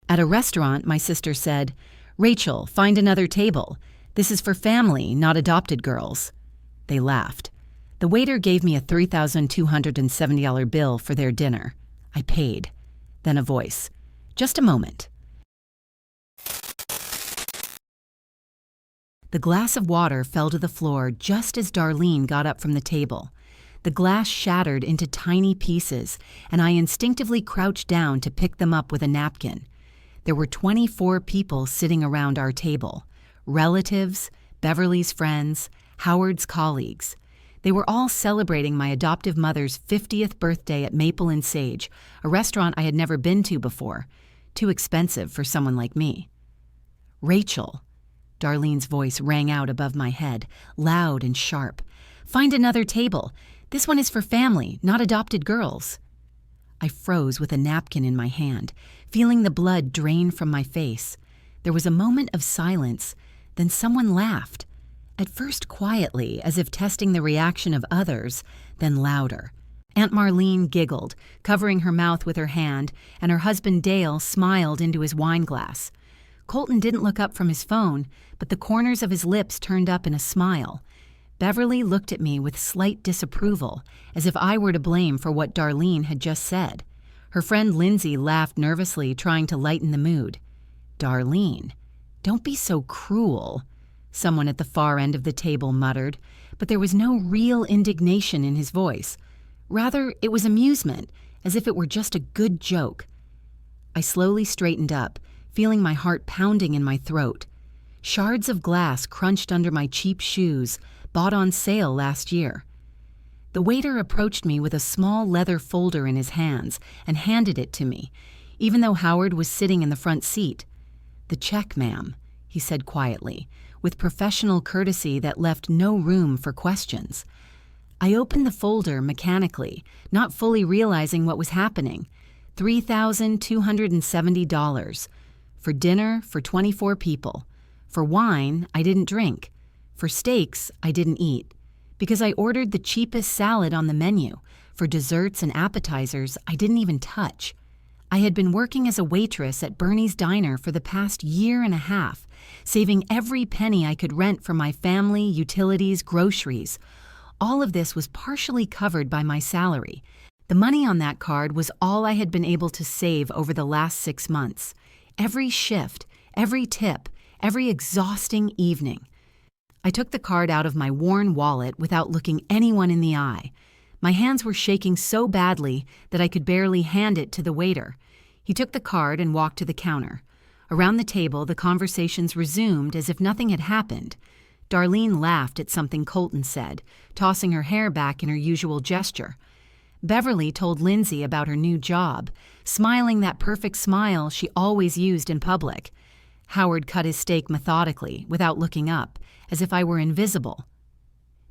At a restaurant, my sister said, "Rachel, find another table. This is for family, not adopted girls." They laughed. The waiter gave me a $3,270 bill for their dinner. I paid. Then a voice. "Just a moment." The glass of water fell to the floor just as Darlene got up from the table. The glass shattered into tiny pieces, and I instinctively crouched down to pick them up with a napkin. There were 24 people sitting around our table. Relatives, Beverly's friends, Howard's colleagues. They were all celebrating my adoptive mother's 50th birthday at Maple and Sage, a restaurant I had never been to before. Too expensive for someone like me. "Rachel," Darlene's voice rang out above my head, loud and sharp. "Find another table. This one is for family, not adopted girls." I froze with a napkin in my hand, feeling the blood drain from my face. There was a moment of silence, then someone laughed. At first quietly, as if testing the reaction of others, then louder. Aunt Marlene giggled, covering her mouth with her hand, and her husband Dale smiled into his wine glass. Colton didn't look up from his phone, but the corners of his lips turned up in a smile. Beverly looked at me with slight disapproval, as if I were to blame for what Darlene had just said. Her friend Lindsay laughed nervously, trying to lighten the mood. "Darlene, don't be so cruel," someone at the far end of the table muttered, but there was no real indignation in his voice. Rather, it was amusement, as if it were just a good joke. I slowly straightened up, feeling my heart pounding in my throat. Shards of glass crunched under my cheap shoes, bought on sale last year. The waiter approached me with a small leather folder in his hands and handed it to me, even though Howard was sitting in the front seat. "The check, ma'am," he said quietly, with professional courtesy that left no room for questions. I opened the folder mechanically, not fully realizing what was happening. $3,270. For dinner for 24 people. For wine, I didn't drink. For steaks, I didn't eat. Because I ordered the cheapest salad on the menu. For desserts and appetizers, I didn't even touch. I had been working as a waitress at Bernie's Diner for the past year and a half, saving every penny I could rent for my family, utilities, groceries. All of this was partially covered by my salary. The money on that card was all I had been able to save over the last 6 months. Every shift, every tip, every exhausting evening. I took the card out of my worn wallet without looking anyone in the eye. My hands were shaking so badly that I could barely hand it to the waiter. He took the card and walked to the counter. Around the table, the conversations resumed as if nothing had happened. Darlene laughed at something Colton said, tossing her hair back in her usual gesture. Beverly told Lindsay about her new job, smiling that perfect smile she always used in public. Howard cut his steak methodically, without looking up, as if I were invisible.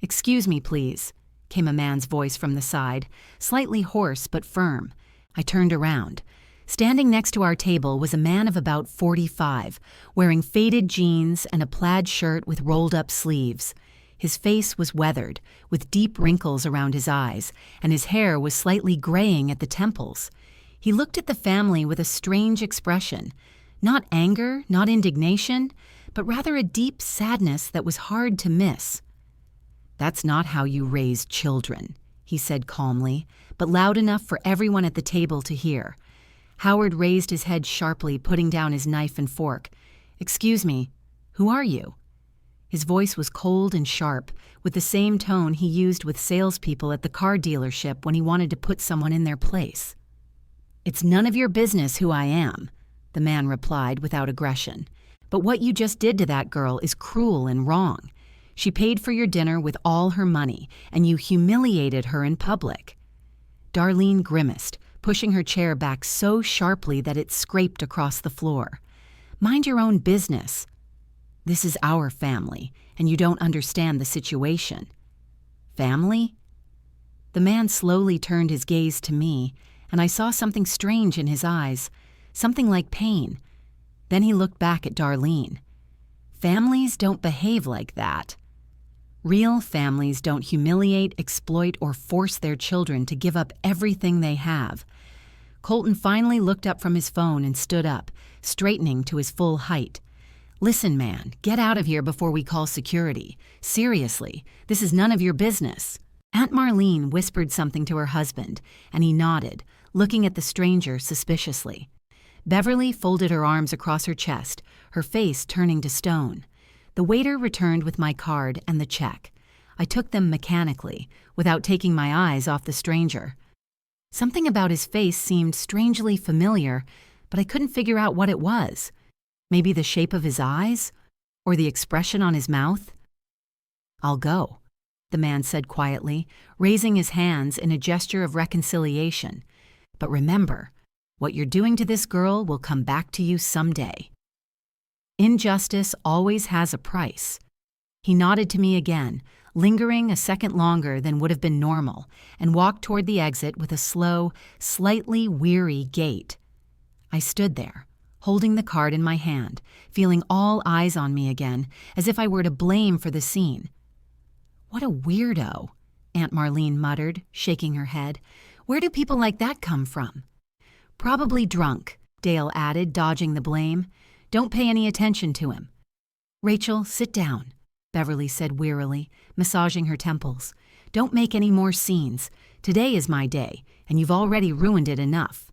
"Excuse me, please," came a man's voice from the side, slightly hoarse but firm. I turned around. Standing next to our table was a man of about 45, wearing faded jeans and a plaid shirt with rolled-up sleeves. His face was weathered, with deep wrinkles around his eyes, and his hair was slightly graying at the temples. He looked at the family with a strange expression. Not anger, not indignation, but rather a deep sadness that was hard to miss. "That's not how you raise children," he said calmly, but loud enough for everyone at the table to hear. Howard raised his head sharply, putting down his knife and fork. "Excuse me, who are you?" His voice was cold and sharp, with the same tone he used with salespeople at the car dealership when he wanted to put someone in their place. "It's none of your business who I am," the man replied without aggression. "But what you just did to that girl is cruel and wrong. She paid for your dinner with all her money, and you humiliated her in public." Darlene grimaced, pushing her chair back so sharply that it scraped across the floor. "Mind your own business. This is our family, and you don't understand the situation." "Family?" The man slowly turned his gaze to me, and I saw something strange in his eyes, something like pain. Then he looked back at Darlene. "Families don't behave like that. Real families don't humiliate, exploit, or force their children to give up everything they have." Colton finally looked up from his phone and stood up, straightening to his full height. "Listen, man, get out of here before we call security. Seriously, this is none of your business." Aunt Marlene whispered something to her husband, and he nodded, looking at the stranger suspiciously. Beverly folded her arms across her chest, her face turning to stone. The waiter returned with my card and the check. I took them mechanically, without taking my eyes off the stranger. Something about his face seemed strangely familiar, but I couldn't figure out what it was. Maybe the shape of his eyes? Or the expression on his mouth? "I'll go," the man said quietly, raising his hands in a gesture of reconciliation. "But remember, what you're doing to this girl will come back to you someday. Injustice always has a price." He nodded to me again, lingering a second longer than would have been normal, and walked toward the exit with a slow, slightly weary gait. I stood there, holding the card in my hand, feeling all eyes on me again, as if I were to blame for the scene. "What a weirdo," Aunt Marlene muttered, shaking her head. "Where do people like that come from?" "Probably drunk," Dale added, dodging the blame. "Don't pay any attention to him." "Rachel, sit down," Beverly said wearily, massaging her temples. "Don't make any more scenes. Today is my day, and you've already ruined it enough."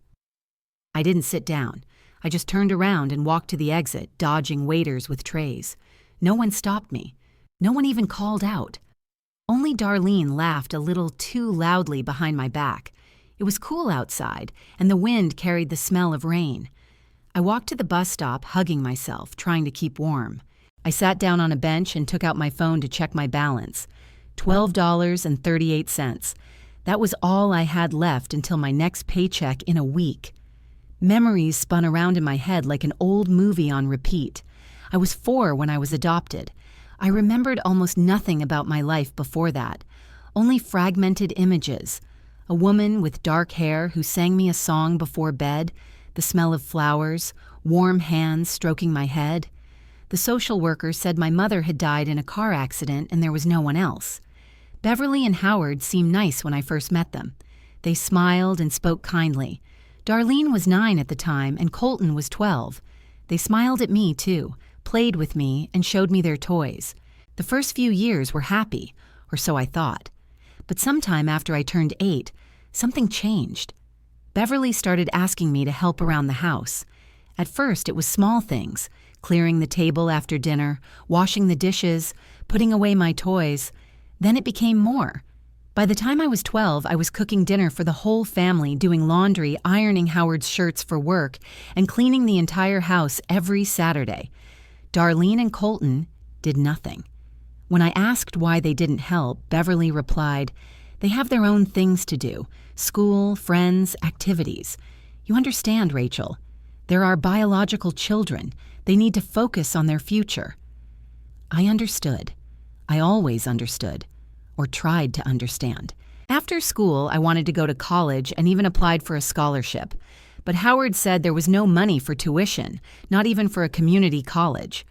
I didn't sit down. I just turned around and walked to the exit, dodging waiters with trays. No one stopped me. No one even called out. Only Darlene laughed a little too loudly behind my back. It was cool outside, and the wind carried the smell of rain. I walked to the bus stop, hugging myself, trying to keep warm. I sat down on a bench and took out my phone to check my balance. $12.38. That was all I had left until my next paycheck in a week. Memories spun around in my head like an old movie on repeat. I was 4 when I was adopted. I remembered almost nothing about my life before that, only fragmented images. A woman with dark hair who sang me a song before bed, the smell of flowers, warm hands stroking my head. The social worker said my mother had died in a car accident and there was no one else. Beverly and Howard seemed nice when I first met them. They smiled and spoke kindly. Darlene was 9 at the time and Colton was 12. They smiled at me too, played with me, and showed me their toys. The first few years were happy, or so I thought. But sometime after I turned 8, something changed. Beverly started asking me to help around the house. At first, it was small things, clearing the table after dinner, washing the dishes, putting away my toys. Then it became more. By the time I was 12, I was cooking dinner for the whole family, doing laundry, ironing Howard's shirts for work, and cleaning the entire house every Saturday. Darlene and Colton did nothing. When I asked why they didn't help, Beverly replied, "They have their own things to do, school, friends, activities. You understand, Rachel. They're our biological children. They need to focus on their future." I understood. I always understood, or tried to understand. After school, I wanted to go to college and even applied for a scholarship. But Howard said there was no money for tuition, not even for a community college.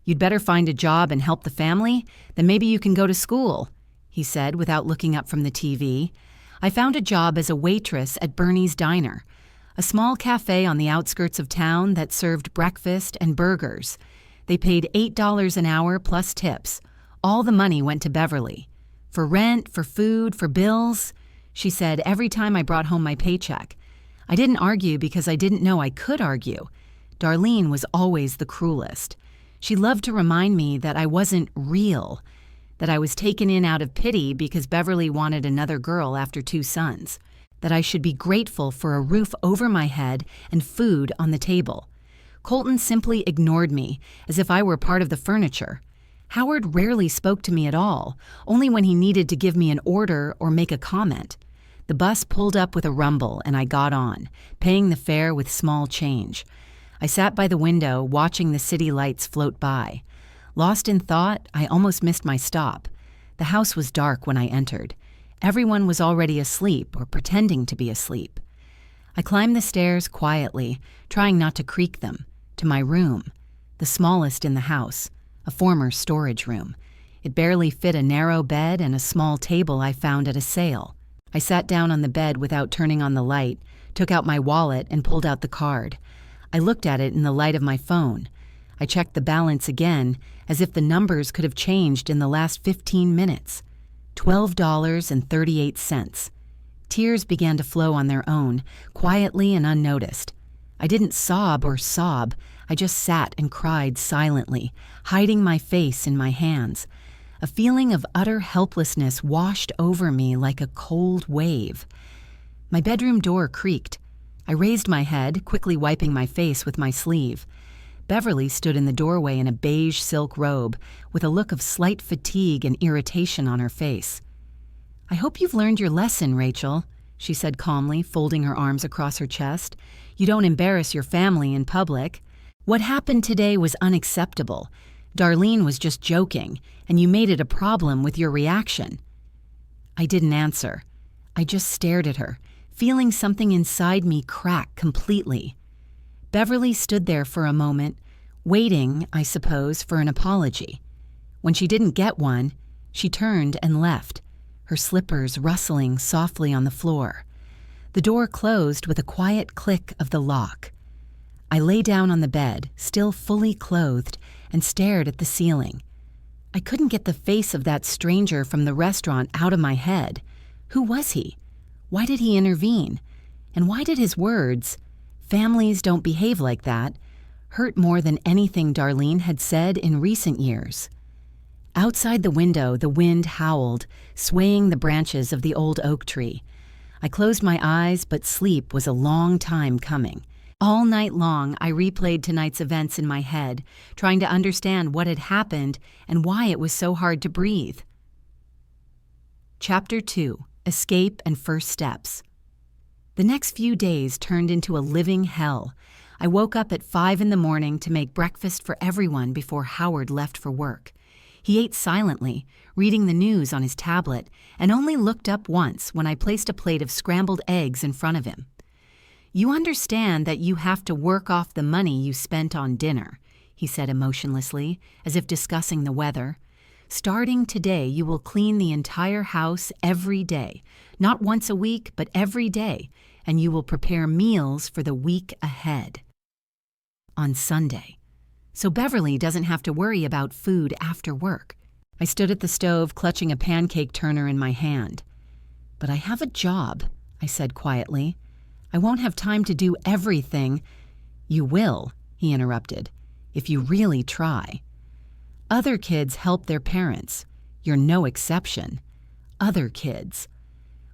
"You'd better find a job and help the family, then maybe you can go to school," he said without looking up from the TV. I found a job as a waitress at Bernie's Diner, a small cafe on the outskirts of town that served breakfast and burgers. They paid $8 an hour plus tips. All the money went to Beverly. For rent, for food, for bills, she said every time I brought home my paycheck. I didn't argue because I didn't know I could argue. Darlene was always the cruelest. She loved to remind me that I wasn't real, that I was taken in out of pity because Beverly wanted another girl after 2 sons, that I should be grateful for a roof over my head and food on the table. Colton simply ignored me, as if I were part of the furniture. Howard rarely spoke to me at all, only when he needed to give me an order or make a comment. The bus pulled up with a rumble and I got on, paying the fare with small change. I sat by the window, watching the city lights float by. Lost in thought, I almost missed my stop. The house was dark when I entered. Everyone was already asleep or pretending to be asleep. I climbed the stairs quietly, trying not to creak them, to my room, the smallest in the house, a former storage room. It barely fit a narrow bed and a small table I found at a sale. I sat down on the bed without turning on the light, took out my wallet and pulled out the card. I looked at it in the light of my phone. I checked the balance again, as if the numbers could have changed in the last 15 minutes. $12.38. Tears began to flow on their own, quietly and unnoticed. I didn't sob or sob. I just sat and cried silently, hiding my face in my hands. A feeling of utter helplessness washed over me like a cold wave. My bedroom door creaked. I raised my head, quickly wiping my face with my sleeve. Beverly stood in the doorway in a beige silk robe, with a look of slight fatigue and irritation on her face. "I hope you've learned your lesson, Rachel," she said calmly, folding her arms across her chest. "You don't embarrass your family in public. What happened today was unacceptable. Darlene was just joking, and you made it a problem with your reaction." I didn't answer. I just stared at her, feeling something inside me crack completely. Beverly stood there for a moment, waiting, I suppose, for an apology. When she didn't get one, she turned and left, her slippers rustling softly on the floor. The door closed with a quiet click of the lock. I lay down on the bed, still fully clothed, and stared at the ceiling. I couldn't get the face of that stranger from the restaurant out of my head. Who was he? Why did he intervene? And why did his words, "Families don't behave like that," hurt more than anything Darlene had said in recent years? Outside the window, the wind howled, swaying the branches of the old oak tree. I closed my eyes, but sleep was a long time coming. All night long, I replayed tonight's events in my head, trying to understand what had happened and why it was so hard to breathe. Chapter 2: Escape and First Steps. The next few days turned into a living hell. I woke up at 5 in the morning to make breakfast for everyone before Howard left for work. He ate silently, reading the news on his tablet, and only looked up once when I placed a plate of scrambled eggs in front of him. "You understand that you have to work off the money you spent on dinner," he said emotionlessly, as if discussing the weather. "Starting today, you will clean the entire house every day, not once a week, but every day, and you will prepare meals for the week ahead." On Sunday. So Beverly doesn't have to worry about food after work. I stood at the stove, clutching a pancake turner in my hand. "But I have a job," I said quietly. "I won't have time to do everything." "You will," he interrupted, "if you really try. Other kids help their parents. You're no exception. Other kids.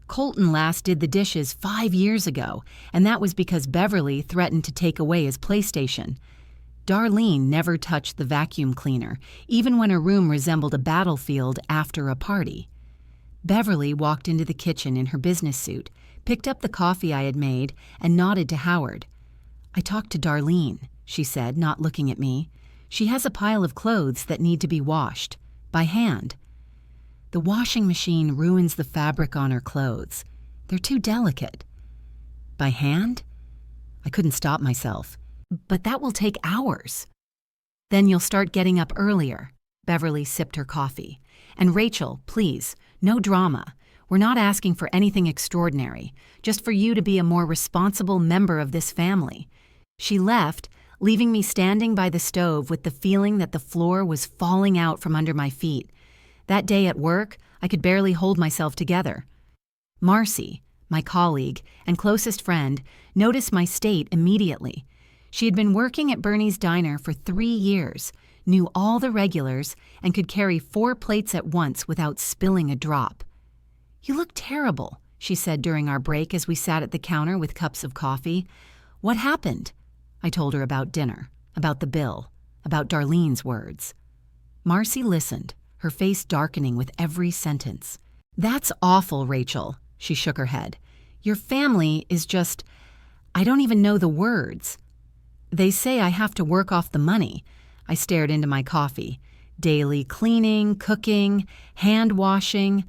Colton last did the dishes 5 years ago, and that was because Beverly threatened to take away his PlayStation. Darlene never touched the vacuum cleaner, even when her room resembled a battlefield after a party. Beverly walked into the kitchen in her business suit, picked up the coffee I had made, and nodded to Howard. "I talked to Darlene," she said, not looking at me. "She has a pile of clothes that need to be washed, by hand. The washing machine ruins the fabric on her clothes. They're too delicate." "By hand?" I couldn't stop myself. "But that will take hours." "Then you'll start getting up earlier." Beverly sipped her coffee. "And Rachel, please, no drama. We're not asking for anything extraordinary, just for you to be a more responsible member of this family." She left, leaving me standing by the stove with the feeling that the floor was falling out from under my feet. That day at work, I could barely hold myself together. Marcy, my colleague and closest friend, noticed my state immediately. She had been working at Bernie's Diner for 3 years, knew all the regulars, and could carry 4 plates at once without spilling a drop. "You look terrible," she said during our break as we sat at the counter with cups of coffee. "What happened?" I told her about dinner, about the bill, about Darlene's words. Marcy listened, her face darkening with every sentence. "That's awful, Rachel," she shook her head. "Your family is just, I don't even know the words." "They say I have to work off the money." I stared into my coffee. "Daily cleaning, cooking, hand washing.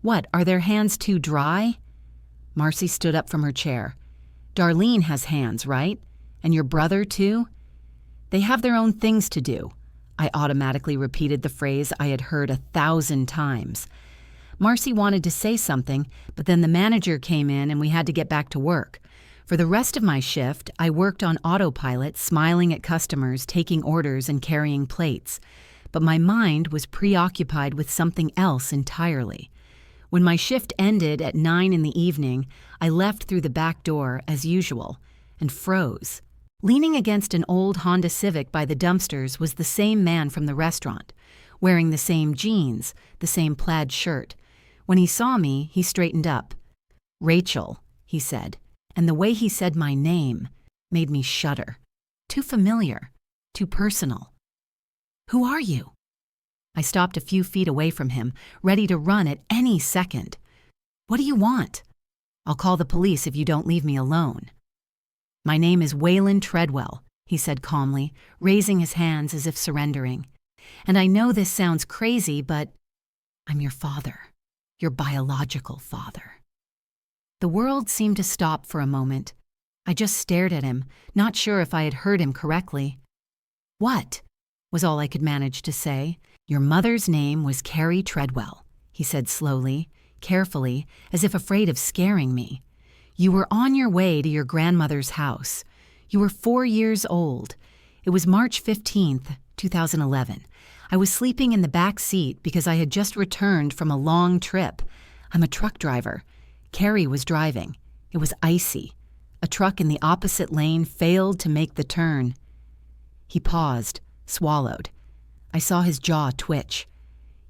What, are their hands too dry?" Marcy stood up from her chair. "Darlene has hands, right? And your brother, too?" "They have their own things to do." I automatically repeated the phrase I had heard 1,000 times. Marcy wanted to say something, but then the manager came in and we had to get back to work. For the rest of my shift, I worked on autopilot, smiling at customers, taking orders, and carrying plates. But my mind was preoccupied with something else entirely. When my shift ended at 9 in the evening, I left through the back door, as usual, and froze. Leaning against an old Honda Civic by the dumpsters was the same man from the restaurant, wearing the same jeans, the same plaid shirt. When he saw me, he straightened up. "Rachel," he said, and the way he said my name made me shudder. Too familiar, too personal. "Who are you?" I stopped a few feet away from him, ready to run at any second. "What do you want?" "I'll call the police if you don't leave me alone." "My name is Waylon Treadwell," he said calmly, raising his hands as if surrendering. "And I know this sounds crazy, but I'm your father, your biological father." The world seemed to stop for a moment. I just stared at him, not sure if I had heard him correctly. "What?" was all I could manage to say. "Your mother's name was Carrie Treadwell," he said slowly, carefully, as if afraid of scaring me. "You were on your way to your grandmother's house. You were 4 years old. It was March 15th, 2011. I was sleeping in the back seat because I had just returned from a long trip. I'm a truck driver. Carrie was driving. It was icy. A truck in the opposite lane failed to make the turn." He paused, swallowed. I saw his jaw twitch.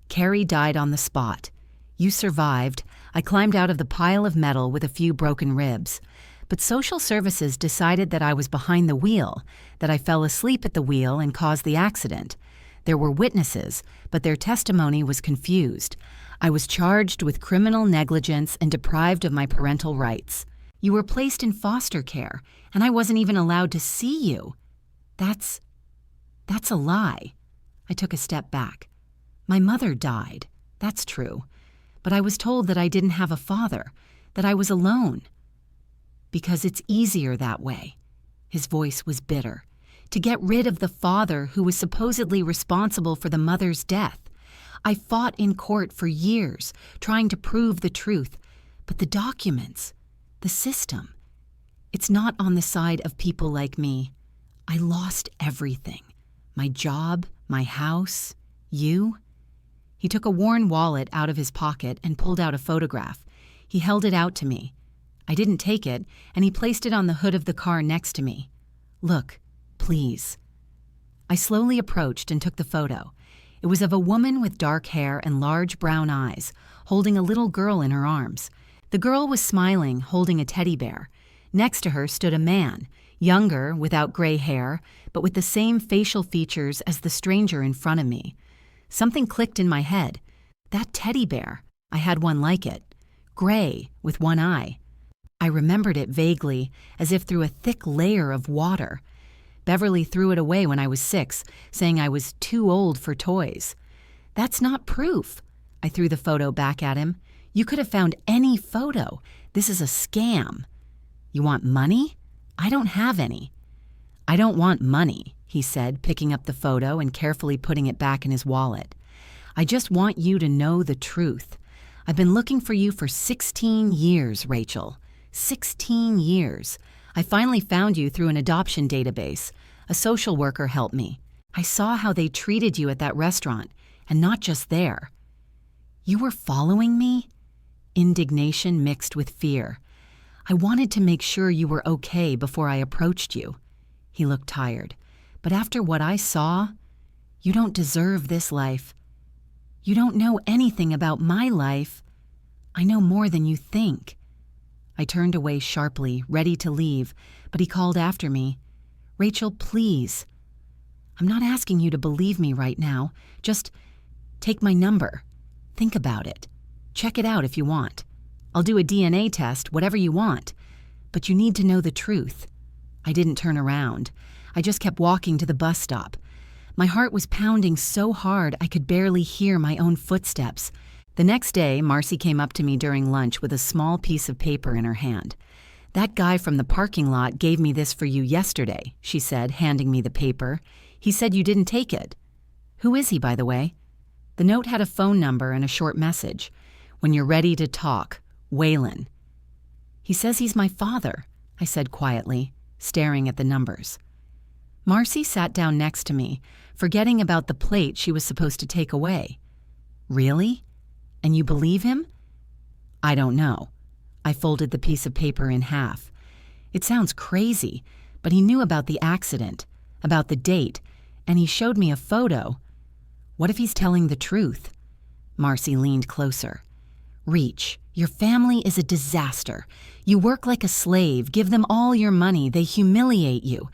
"Carrie died on the spot. You survived. I climbed out of the pile of metal with a few broken ribs. But social services decided that I was behind the wheel, that I fell asleep at the wheel and caused the accident. There were witnesses, but their testimony was confused. I was charged with criminal negligence and deprived of my parental rights. You were placed in foster care, and I wasn't even allowed to see you. That's a lie." I took a step back. "My mother died. That's true. But I was told that I didn't have a father, that I was alone. Because it's easier that way." His voice was bitter. "To get rid of the father who was supposedly responsible for the mother's death. I fought in court for years, trying to prove the truth. But the documents, the system, it's not on the side of people like me. I lost everything. My job, my house, you." He took a worn wallet out of his pocket and pulled out a photograph. He held it out to me. I didn't take it, and he placed it on the hood of the car next to me. "Look, please." I slowly approached and took the photo. It was of a woman with dark hair and large brown eyes, holding a little girl in her arms. The girl was smiling, holding a teddy bear. Next to her stood a man, younger, without gray hair, but with the same facial features as the stranger in front of me. Something clicked in my head. That teddy bear, I had one like it. Gray, with one eye. I remembered it vaguely, as if through a thick layer of water. Beverly threw it away when I was 6, saying I was too old for toys. "That's not proof." I threw the photo back at him. "You could have found any photo. This is a scam." "You want money?" "I don't have any." "I don't want money," he said, picking up the photo and carefully putting it back in his wallet. "I just want you to know the truth. I've been looking for you for 16 years, Rachel. 16 years. I finally found you through an adoption database. A social worker helped me. I saw how they treated you at that restaurant, and not just there." "You were following me?" Indignation mixed with fear. "I wanted to make sure you were okay before I approached you." He looked tired. "But after what I saw, you don't deserve this life. You don't know anything about my life. I know more than you think." I turned away sharply, ready to leave, but he called after me. "Rachel, please. I'm not asking you to believe me right now. Just take my number. Think about it. Check it out if you want. I'll do a DNA test, whatever you want. But you need to know the truth." I didn't turn around. I just kept walking to the bus stop. My heart was pounding so hard I could barely hear my own footsteps. The next day, Marcy came up to me during lunch with a small piece of paper in her hand. "That guy from the parking lot gave me this for you yesterday," she said, handing me the paper. "He said you didn't take it." "Who is he, by the way?" The note had a phone number and a short message. "When you're ready to talk, Waylon." "He says he's my father." I said quietly, staring at the numbers. Marcy sat down next to me, forgetting about the plate she was supposed to take away. Really? And you believe him? I don't know. I folded the piece of paper in half. It sounds crazy, but he knew about the accident, about the date, and he showed me a photo. What if he's telling the truth? Marcy leaned closer. Reach, your family is a disaster. You work like a slave, give them all your money, they humiliate you.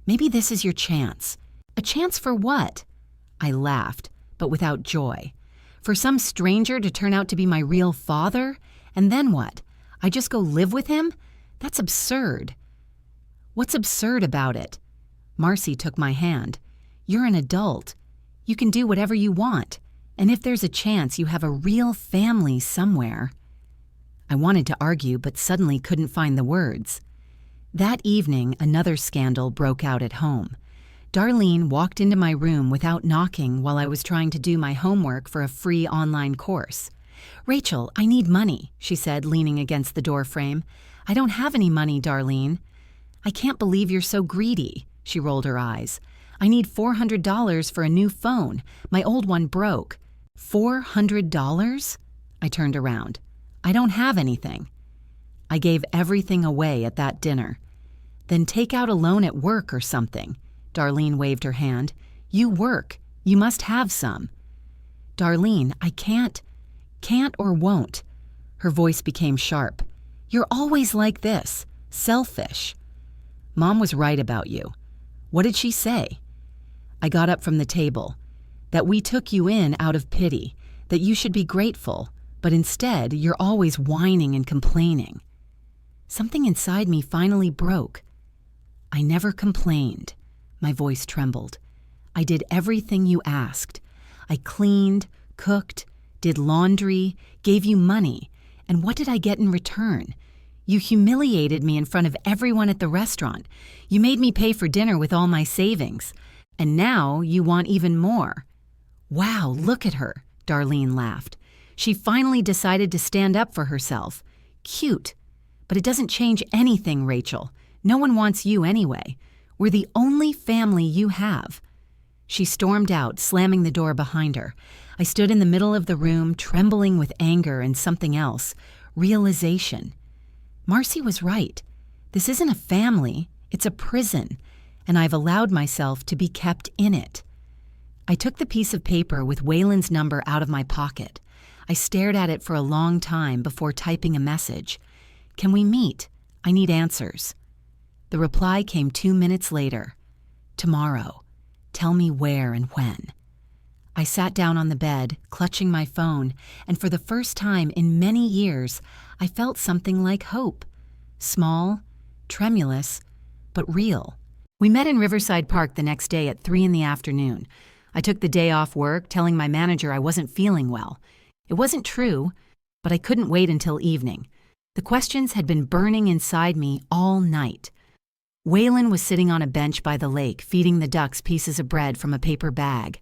Maybe this is your chance. A chance for what? I laughed, but without joy. For some stranger to turn out to be my real father? And then what? I just go live with him? That's absurd. What's absurd about it? Marcy took my hand. You're an adult. You can do whatever you want. And if there's a chance you have a real family somewhere. I wanted to argue, but suddenly couldn't find the words. That evening, another scandal broke out at home. Darlene walked into my room without knocking while I was trying to do my homework for a free online course. Rachel, I need money, she said, leaning against the door frame. I don't have any money, Darlene. I can't believe you're so greedy, she rolled her eyes. I need $400 for a new phone. My old one broke. $400? I turned around. I don't have anything. I gave everything away at that dinner. Then take out a loan at work or something. Darlene waved her hand. You work. You must have some. Darlene, I can't or won't. Her voice became sharp. You're always like this. Selfish. Mom was right about you. What did she say? I got up from the table. That we took you in out of pity, that you should be grateful, but instead you're always whining and complaining. Something inside me finally broke. I never complained. My voice trembled. I did everything you asked. I cleaned, cooked, did laundry, gave you money. And what did I get in return? You humiliated me in front of everyone at the restaurant. You made me pay for dinner with all my savings. And now you want even more. Wow, look at her, Darlene laughed. She finally decided to stand up for herself. Cute. But it doesn't change anything, Rachel. No one wants you anyway. We're the only family you have. She stormed out, slamming the door behind her. I stood in the middle of the room, trembling with anger and something else, realization. Marcy was right. This isn't a family, it's a prison, and I've allowed myself to be kept in it. I took the piece of paper with Waylon's number out of my pocket. I stared at it for a long time before typing a message. Can we meet? I need answers. The reply came 2 minutes later. Tomorrow. Tell me where and when. I sat down on the bed, clutching my phone, and for the first time in many years, I felt something like hope. Small, tremulous, but real. We met in Riverside Park the next day at 3 p.m. I took the day off work, telling my manager I wasn't feeling well. It wasn't true, but I couldn't wait until evening. The questions had been burning inside me all night. Waylon was sitting on a bench by the lake, feeding the ducks pieces of bread from a paper bag.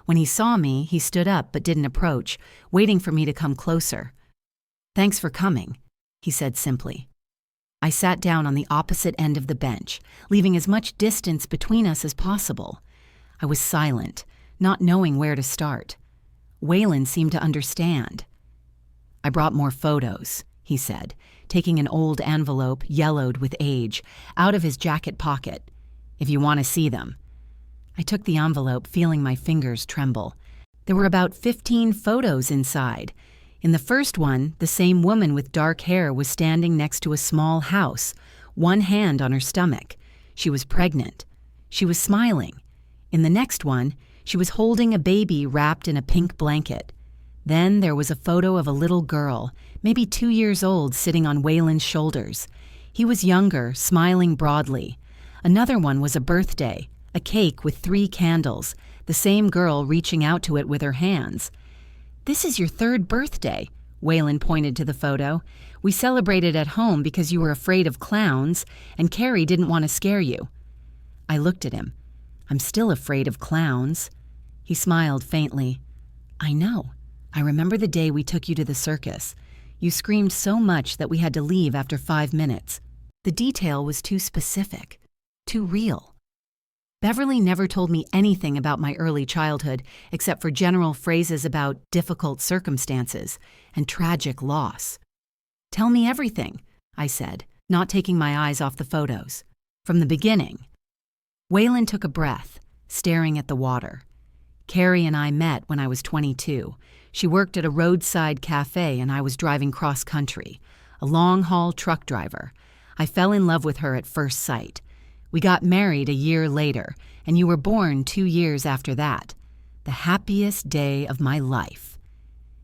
When he saw me, he stood up but didn't approach, waiting for me to come closer. Thanks for coming, he said simply. I sat down on the opposite end of the bench, leaving as much distance between us as possible. I was silent, not knowing where to start. Waylon seemed to understand. I brought more photos, he said, taking an old envelope, yellowed with age, out of his jacket pocket. If you want to see them. I took the envelope, feeling my fingers tremble. There were about 15 photos inside. In the first one, the same woman with dark hair was standing next to a small house, one hand on her stomach. She was pregnant. She was smiling. In the next one, she was holding a baby wrapped in a pink blanket. Then there was a photo of a little girl, maybe 2 years old, sitting on Waylon's shoulders. He was younger, smiling broadly. Another one was a birthday, a cake with 3 candles, the same girl reaching out to it with her hands. This is your 3rd birthday, Waylon pointed to the photo. We celebrated at home because you were afraid of clowns, and Carrie didn't want to scare you. I looked at him. I'm still afraid of clowns. He smiled faintly. I know. I remember the day we took you to the circus. You screamed so much that we had to leave after 5 minutes. The detail was too specific, too real. Beverly never told me anything about my early childhood except for general phrases about difficult circumstances and tragic loss. "Tell me everything," I said, not taking my eyes off the photos. "From the beginning." Waylon took a breath, staring at the water. Carrie and I met when I was 22. She worked at a roadside cafe and I was driving cross-country, a long-haul truck driver. I fell in love with her at first sight. We got married a year later, and you were born 2 years after that. The happiest day of my life.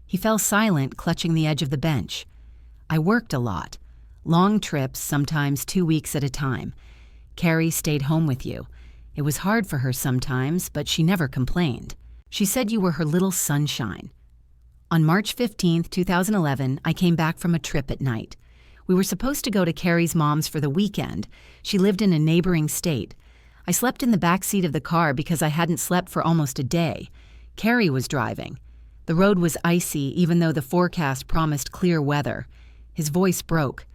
He fell silent, clutching the edge of the bench. I worked a lot. Long trips, sometimes 2 weeks at a time. Carrie stayed home with you. It was hard for her sometimes, but she never complained. She said you were her little sunshine. On March 15th, 2011, I came back from a trip at night. We were supposed to go to Carrie's mom's for the weekend. She lived in a neighboring state. I slept in the back seat of the car because I hadn't slept for almost a day. Carrie was driving. The road was icy even though the forecast promised clear weather. His voice broke.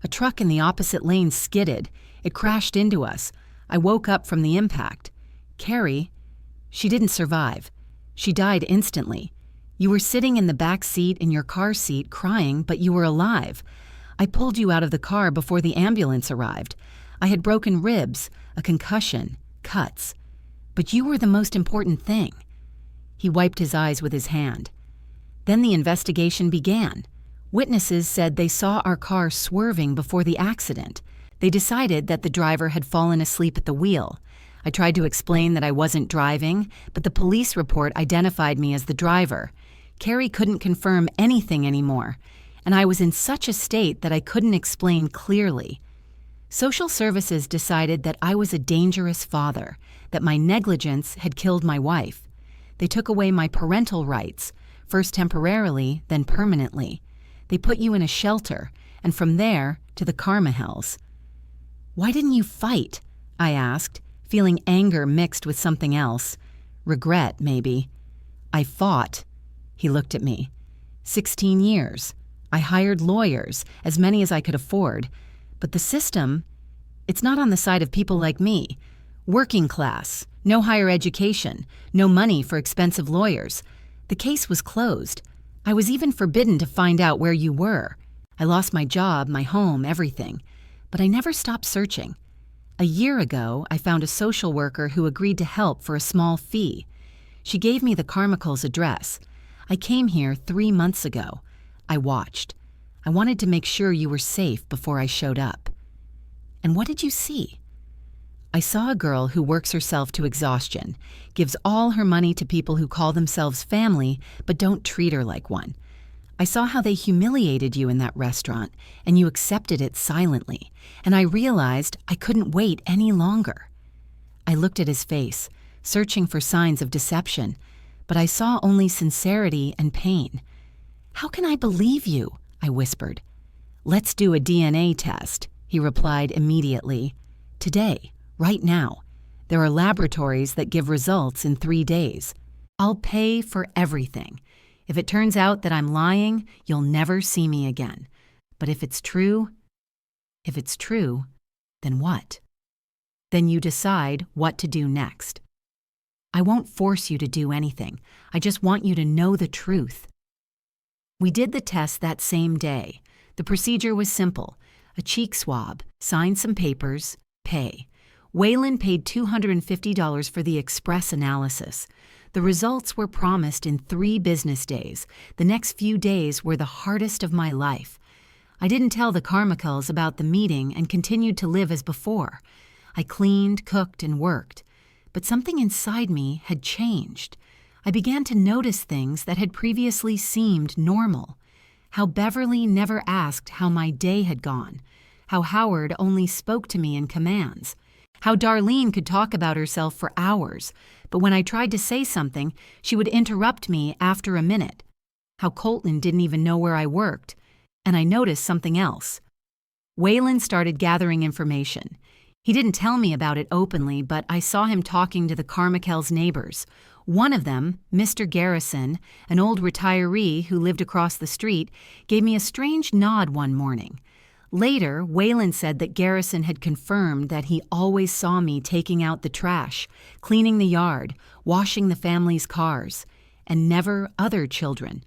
A truck in the opposite lane skidded. It crashed into us. I woke up from the impact. Carrie, she didn't survive. She died instantly. You were sitting in the back seat in your car seat crying, but you were alive. I pulled you out of the car before the ambulance arrived. I had broken ribs, a concussion, cuts. But you were the most important thing. He wiped his eyes with his hand. Then the investigation began. Witnesses said they saw our car swerving before the accident. They decided that the driver had fallen asleep at the wheel. I tried to explain that I wasn't driving, but the police report identified me as the driver. Carrie couldn't confirm anything anymore, and I was in such a state that I couldn't explain clearly. Social services decided that I was a dangerous father, that my negligence had killed my wife. They took away my parental rights, first temporarily, then permanently. They put you in a shelter, and from there to the karma hells. "Why didn't you fight?" I asked, feeling anger mixed with something else. Regret, maybe. "I fought." He looked at me. 16 years. I hired lawyers, as many as I could afford. But the system, it's not on the side of people like me. Working class, no higher education, no money for expensive lawyers. The case was closed. I was even forbidden to find out where you were. I lost my job, my home, everything. But I never stopped searching. A year ago, I found a social worker who agreed to help for a small fee. She gave me the Carmichael's address. I came here 3 months ago. I watched. I wanted to make sure you were safe before I showed up. And what did you see? I saw a girl who works herself to exhaustion, gives all her money to people who call themselves family but don't treat her like one. I saw how they humiliated you in that restaurant, and you accepted it silently, and I realized I couldn't wait any longer. I looked at his face, searching for signs of deception, but I saw only sincerity and pain. "How can I believe you?" I whispered. "Let's do a DNA test," he replied immediately. "Today, right now. There are laboratories that give results in 3 days. I'll pay for everything. If it turns out that I'm lying, you'll never see me again. But if it's true, then what? Then you decide what to do next. I won't force you to do anything. I just want you to know the truth." We did the test that same day. The procedure was simple. A cheek swab, sign some papers, pay. Waylon paid $250 for the express analysis. The results were promised in 3 business days. The next few days were the hardest of my life. I didn't tell the Carmichaels about the meeting and continued to live as before. I cleaned, cooked, and worked. But something inside me had changed. I began to notice things that had previously seemed normal. How Beverly never asked how my day had gone. How Howard only spoke to me in commands. How Darlene could talk about herself for hours, but when I tried to say something, she would interrupt me after a minute. How Colton didn't even know where I worked. And I noticed something else. Waylon started gathering information. He didn't tell me about it openly, but I saw him talking to the Carmichaels' neighbors. One of them, Mr. Garrison, an old retiree who lived across the street, gave me a strange nod one morning. Later, Waylon said that Garrison had confirmed that he always saw me taking out the trash, cleaning the yard, washing the family's cars, and never other children.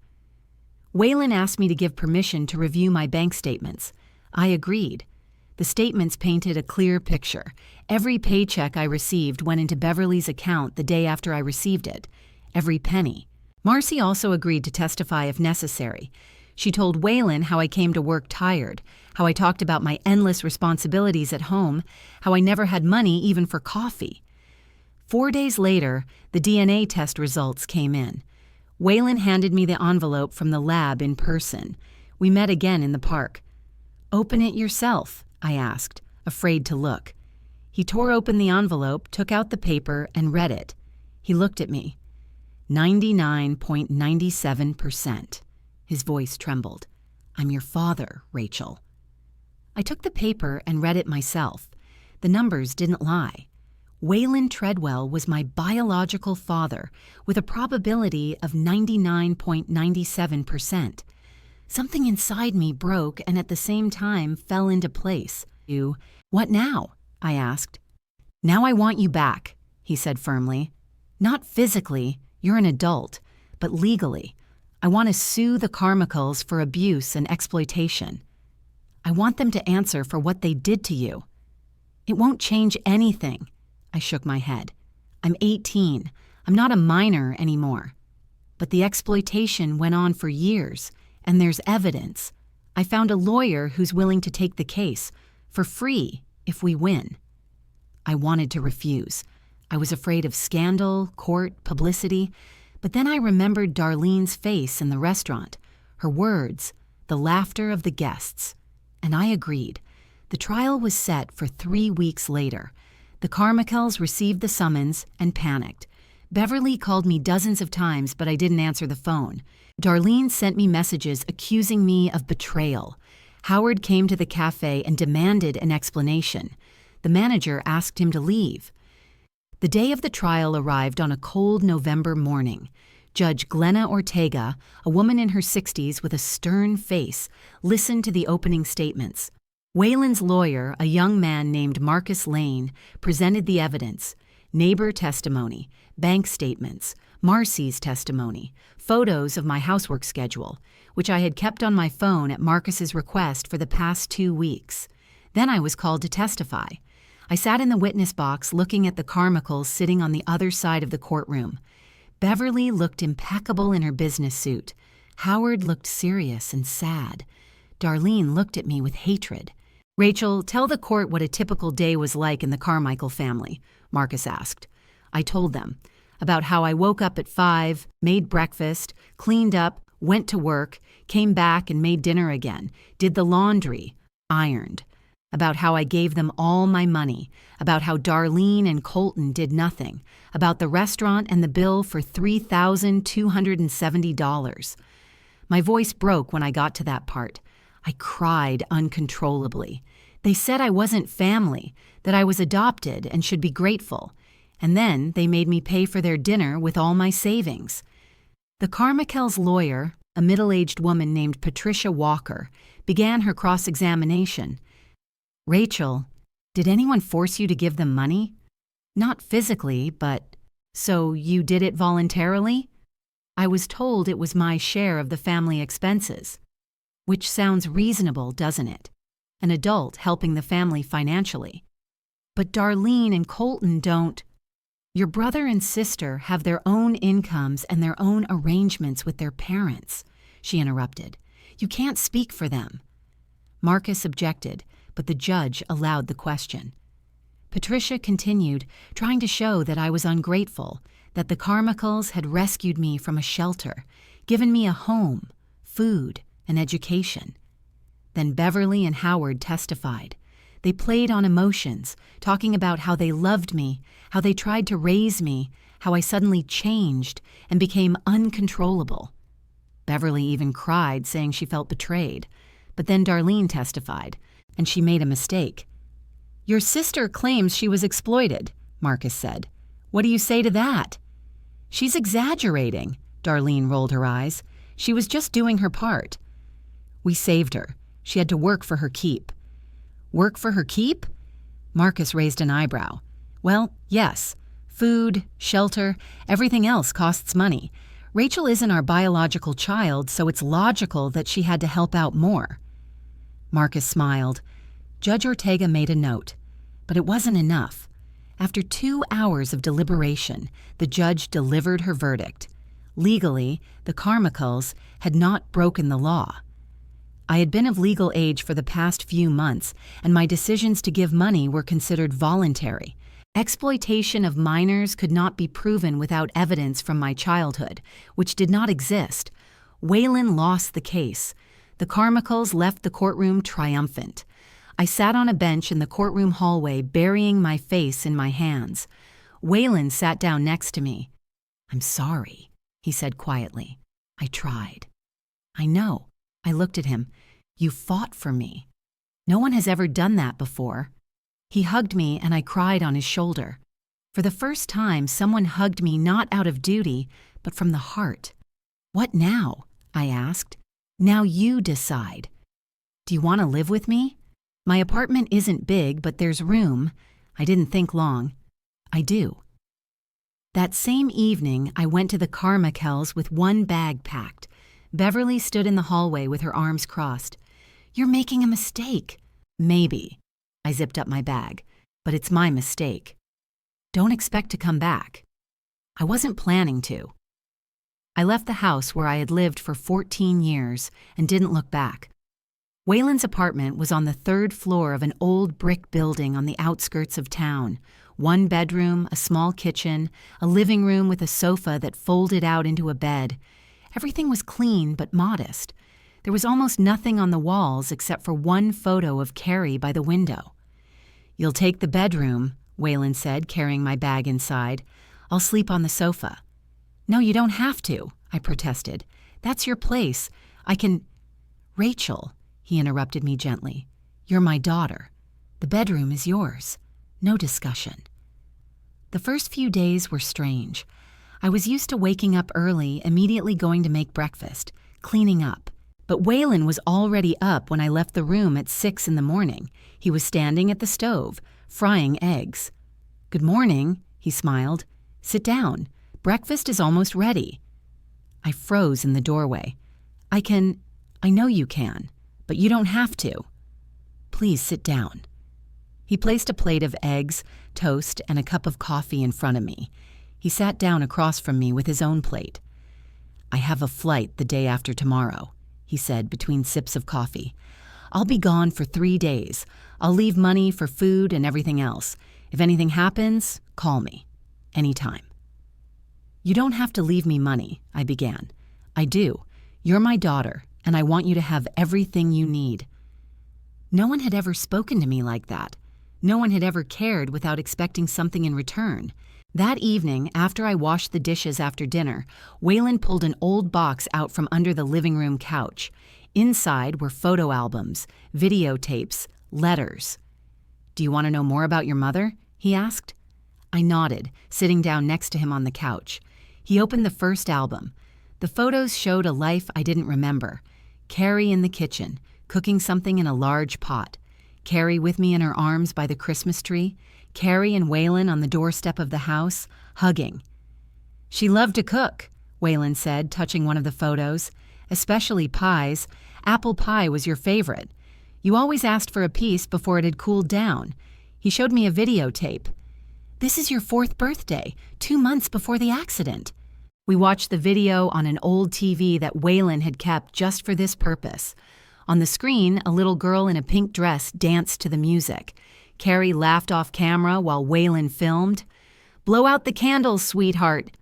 Waylon asked me to give permission to review my bank statements. I agreed. The statements painted a clear picture. Every paycheck I received went into Beverly's account the day after I received it. Every penny. Marcy also agreed to testify if necessary. She told Waylon how I came to work tired, how I talked about my endless responsibilities at home, how I never had money even for coffee. 4 days later, the DNA test results came in. Waylon handed me the envelope from the lab in person. We met again in the park. "Open it yourself," I asked, afraid to look. He tore open the envelope, took out the paper, and read it. He looked at me. 99.97%. His voice trembled. "I'm your father, Rachel." I took the paper and read it myself. The numbers didn't lie. Waylon Treadwell was my biological father with a probability of 99.97%. Something inside me broke and at the same time fell into place. "What now?" I asked. "Now I want you back," he said firmly. "Not physically, you're an adult, but legally. I want to sue the Carmicals for abuse and exploitation. I want them to answer for what they did to you." "It won't change anything." I shook my head. "I'm 18. I'm not a minor anymore." "But the exploitation went on for years, and there's evidence. I found a lawyer who's willing to take the case, for free, if we win." I wanted to refuse. I was afraid of scandal, court, publicity, but then I remembered Darlene's face in the restaurant, her words, the laughter of the guests, and I agreed. The trial was set for 3 weeks later. The Carmicals received the summons and panicked. Beverly called me dozens of times, but I didn't answer the phone. Darlene sent me messages accusing me of betrayal. Howard came to the cafe and demanded an explanation. The manager asked him to leave. The day of the trial arrived on a cold November morning. Judge Glenna Ortega, a woman in her 60s with a stern face, listened to the opening statements. Waylon's lawyer, a young man named Marcus Lane, presented the evidence: neighbor testimony, bank statements, Marcy's testimony, photos of my housework schedule, which I had kept on my phone at Marcus's request for the past 2 weeks. Then I was called to testify. I sat in the witness box looking at the Carmicals sitting on the other side of the courtroom. Beverly looked impeccable in her business suit. Howard looked serious and sad. Darlene looked at me with hatred. "Rachel, tell the court what a typical day was like in the Carmichael family," Marcus asked. I told them about how I woke up at 5, made breakfast, cleaned up, went to work, came back and made dinner again, did the laundry, ironed. About how I gave them all my money, about how Darlene and Colton did nothing, about the restaurant and the bill for $3,270. My voice broke when I got to that part. I cried uncontrollably. They said I wasn't family, that I was adopted and should be grateful. And then they made me pay for their dinner with all my savings. The Carmicals' lawyer, a middle-aged woman named Patricia Walker, began her cross-examination. "Rachel, did anyone force you to give them money?" "Not physically, but..." "So you did it voluntarily?" "I was told it was my share of the family expenses." Which sounds reasonable, doesn't it? An adult helping the family financially. "But Darlene and Colton don't..." "Your brother and sister have their own incomes and their own arrangements with their parents," she interrupted. "You can't speak for them." Marcus objected, but the judge allowed the question. Patricia continued, trying to show that I was ungrateful, that the Carmicals had rescued me from a shelter, given me a home, food, and education. Then Beverly and Howard testified. They played on emotions, talking about how they loved me, how they tried to raise me, how I suddenly changed and became uncontrollable. Beverly even cried, saying she felt betrayed. But then Darlene testified, and she made a mistake. "Your sister claims she was exploited," Marcus said. "What do you say to that?" "She's exaggerating," Darlene rolled her eyes. "She was just doing her part." "We saved her. She had to work for her keep. Work for her keep? Marcus raised an eyebrow. Well, yes. Food, shelter, everything else costs money. Rachel isn't our biological child, so it's logical that she had to help out more. Marcus smiled. Judge Ortega made a note. But it wasn't enough. After 2 hours of deliberation, the judge delivered her verdict. Legally, the Carmichaels had not broken the law. I had been of legal age for the past few months, and my decisions to give money were considered voluntary. Exploitation of minors could not be proven without evidence from my childhood, which did not exist. Waylon lost the case. The Carmichaels left the courtroom triumphant. I sat on a bench in the courtroom hallway, burying my face in my hands. Waylon sat down next to me. "I'm sorry," he said quietly. "I tried." "I know." I looked at him. "You fought for me." "No one has ever done that before." He hugged me and I cried on his shoulder. For the first time, someone hugged me not out of duty, but from the heart. "What now?" I asked. "Now you decide. Do you want to live with me? My apartment isn't big, but there's room." I didn't think long. "I do." That same evening, I went to the Carmichaels with one bag packed. Beverly stood in the hallway with her arms crossed. "You're making a mistake." "Maybe." I zipped up my bag. "But it's my mistake." "Don't expect to come back." I wasn't planning to. I left the house where I had lived for 14 years and didn't look back. Waylon's apartment was on the 3rd floor of an old brick building on the outskirts of town. 1 bedroom, a small kitchen, a living room with a sofa that folded out into a bed. Everything was clean but modest. There was almost nothing on the walls except for one photo of Carrie by the window. "You'll take the bedroom," Waylon said, carrying my bag inside. "I'll sleep on the sofa." "No, you don't have to," I protested. "That's your place. I can—" "Rachel," he interrupted me gently. "You're my daughter. The bedroom is yours. No discussion." The first few days were strange. I was used to waking up early, immediately going to make breakfast, cleaning up. But Waylon was already up when I left the room at 6 in the morning. He was standing at the stove, frying eggs. "Good morning," he smiled. "Sit down. Breakfast is almost ready." I froze in the doorway. I know you can, but you don't have to." "Please sit down." He placed a plate of eggs, toast, and a cup of coffee in front of me. He sat down across from me with his own plate. "I have a flight the day after tomorrow," he said between sips of coffee. "I'll be gone for 3 days. I'll leave money for food and everything else. If anything happens, call me. Anytime." "You don't have to leave me money," I began. "I do. You're my daughter, and I want you to have everything you need." No one had ever spoken to me like that. No one had ever cared without expecting something in return. That evening, after I washed the dishes after dinner, Waylon pulled an old box out from under the living room couch. Inside were photo albums, videotapes, letters. "Do you want to know more about your mother?" he asked. I nodded, sitting down next to him on the couch. He opened the first album. The photos showed a life I didn't remember. Carrie in the kitchen, cooking something in a large pot. Carrie with me in her arms by the Christmas tree. Carrie and Waylon on the doorstep of the house, hugging. "She loved to cook," Waylon said, touching one of the photos. "Especially pies. Apple pie was your favorite. You always asked for a piece before it had cooled down." He showed me a videotape. "This is your 4th birthday, 2 months before the accident." We watched the video on an old TV that Waylon had kept just for this purpose. On the screen, a little girl in a pink dress danced to the music. Carrie laughed off camera while Waylon filmed. "Blow out the candles, sweetheart."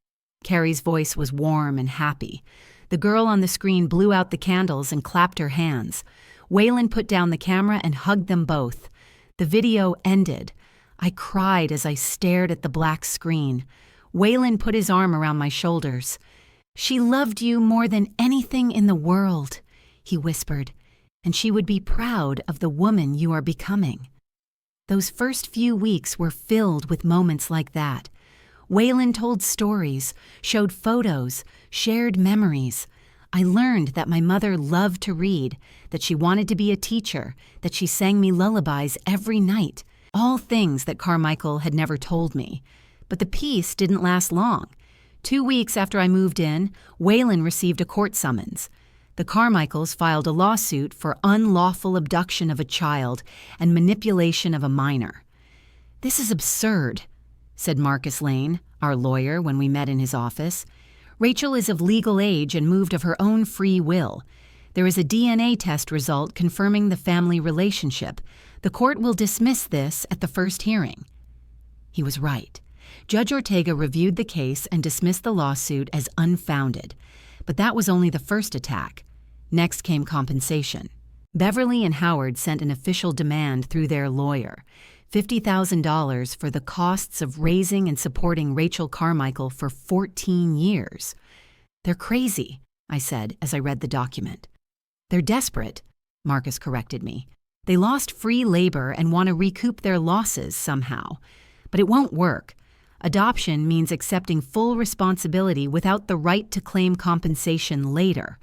Carrie's voice was warm and happy. The girl on the screen blew out the candles and clapped her hands. Waylon put down the camera and hugged them both. The video ended. I cried as I stared at the black screen. Waylon put his arm around my shoulders. "She loved you more than anything in the world," he whispered, "and she would be proud of the woman you are becoming." Those first few weeks were filled with moments like that. Waylon told stories, showed photos, shared memories. I learned that my mother loved to read, that she wanted to be a teacher, that she sang me lullabies every night, all things that Carmichael had never told me. But the peace didn't last long. 2 weeks after I moved in, Waylon received a court summons. The Carmichaels filed a lawsuit for unlawful abduction of a child and manipulation of a minor. "This is absurd," said Marcus Lane, our lawyer, when we met in his office. "Rachel is of legal age and moved of her own free will. There is a DNA test result confirming the family relationship. The court will dismiss this at the first hearing." He was right. Judge Ortega reviewed the case and dismissed the lawsuit as unfounded. But that was only the first attack. Next came compensation. Beverly and Howard sent an official demand through their lawyer, $50,000 for the costs of raising and supporting Rachel Carmichael for 14 years. "They're crazy," I said as I read the document. "They're desperate," Marcus corrected me. "They lost free labor and want to recoup their losses somehow. But it won't work. Adoption means accepting full responsibility without the right to claim compensation later."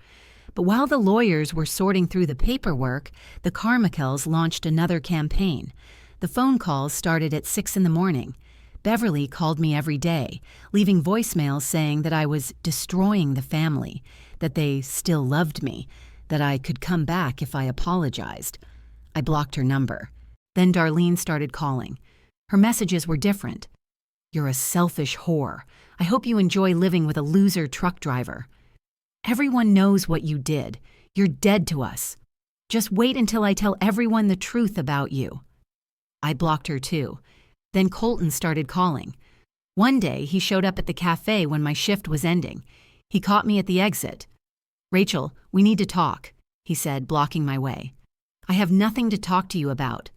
But while the lawyers were sorting through the paperwork, the Carmichaels launched another campaign. The phone calls started at 6 in the morning. Beverly called me every day, leaving voicemails saying that I was destroying the family, that they still loved me, that I could come back if I apologized. I blocked her number. Then Darlene started calling. Her messages were different. "You're a selfish whore. I hope you enjoy living with a loser truck driver. Everyone knows what you did. You're dead to us. Just wait until I tell everyone the truth about you." I blocked her too. Then Colton started calling. One day, he showed up at the cafe when my shift was ending. He caught me at the exit. "Rachel, we need to talk," he said, blocking my way. "I have nothing to talk to you about."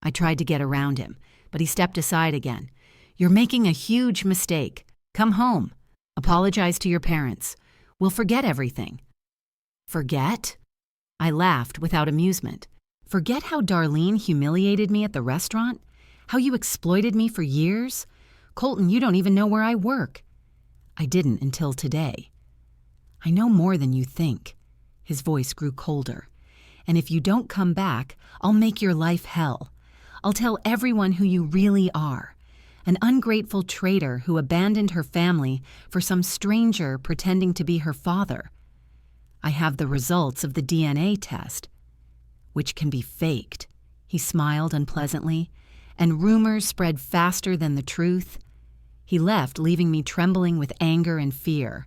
I tried to get around him, but he stepped aside again. "You're making a huge mistake. Come home. Apologize to your parents. We'll forget everything." "Forget?" I laughed without amusement. "Forget how Darlene humiliated me at the restaurant? How you exploited me for years? Colton, you don't even know where I work." "I didn't until today." "I know more than you think." His voice grew colder. "And if you don't come back, I'll make your life hell. I'll tell everyone who you really are. An ungrateful traitor who abandoned her family for some stranger pretending to be her father. I have the results of the DNA test, which can be faked." He smiled unpleasantly. "And rumors spread faster than the truth." He left, leaving me trembling with anger and fear.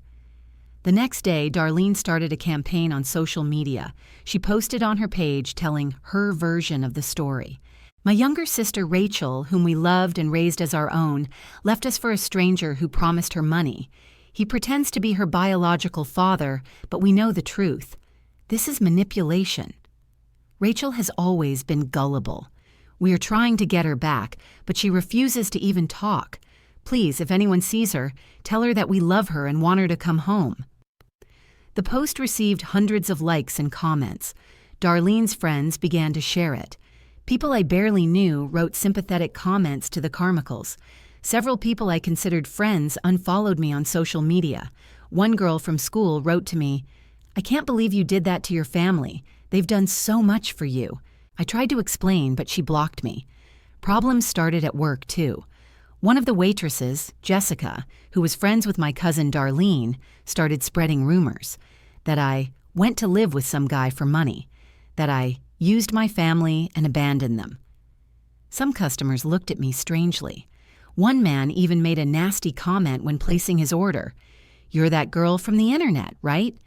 The next day, Darlene started a campaign on social media. She posted on her page telling her version of the story. "My younger sister Rachel, whom we loved and raised as our own, left us for a stranger who promised her money. He pretends to be her biological father, but we know the truth. This is manipulation. Rachel has always been gullible. We are trying to get her back, but she refuses to even talk. Please, if anyone sees her, tell her that we love her and want her to come home." The post received hundreds of likes and comments. Darlene's friends began to share it. People I barely knew wrote sympathetic comments to the Carmichaels. Several people I considered friends unfollowed me on social media. One girl from school wrote to me, "I can't believe you did that to your family. They've done so much for you." I tried to explain, but she blocked me. Problems started at work, too. One of the waitresses, Jessica, who was friends with my cousin Darlene, started spreading rumors that I went to live with some guy for money, that I used my family and abandoned them. Some customers looked at me strangely. One man even made a nasty comment when placing his order. "You're that girl from the internet, right?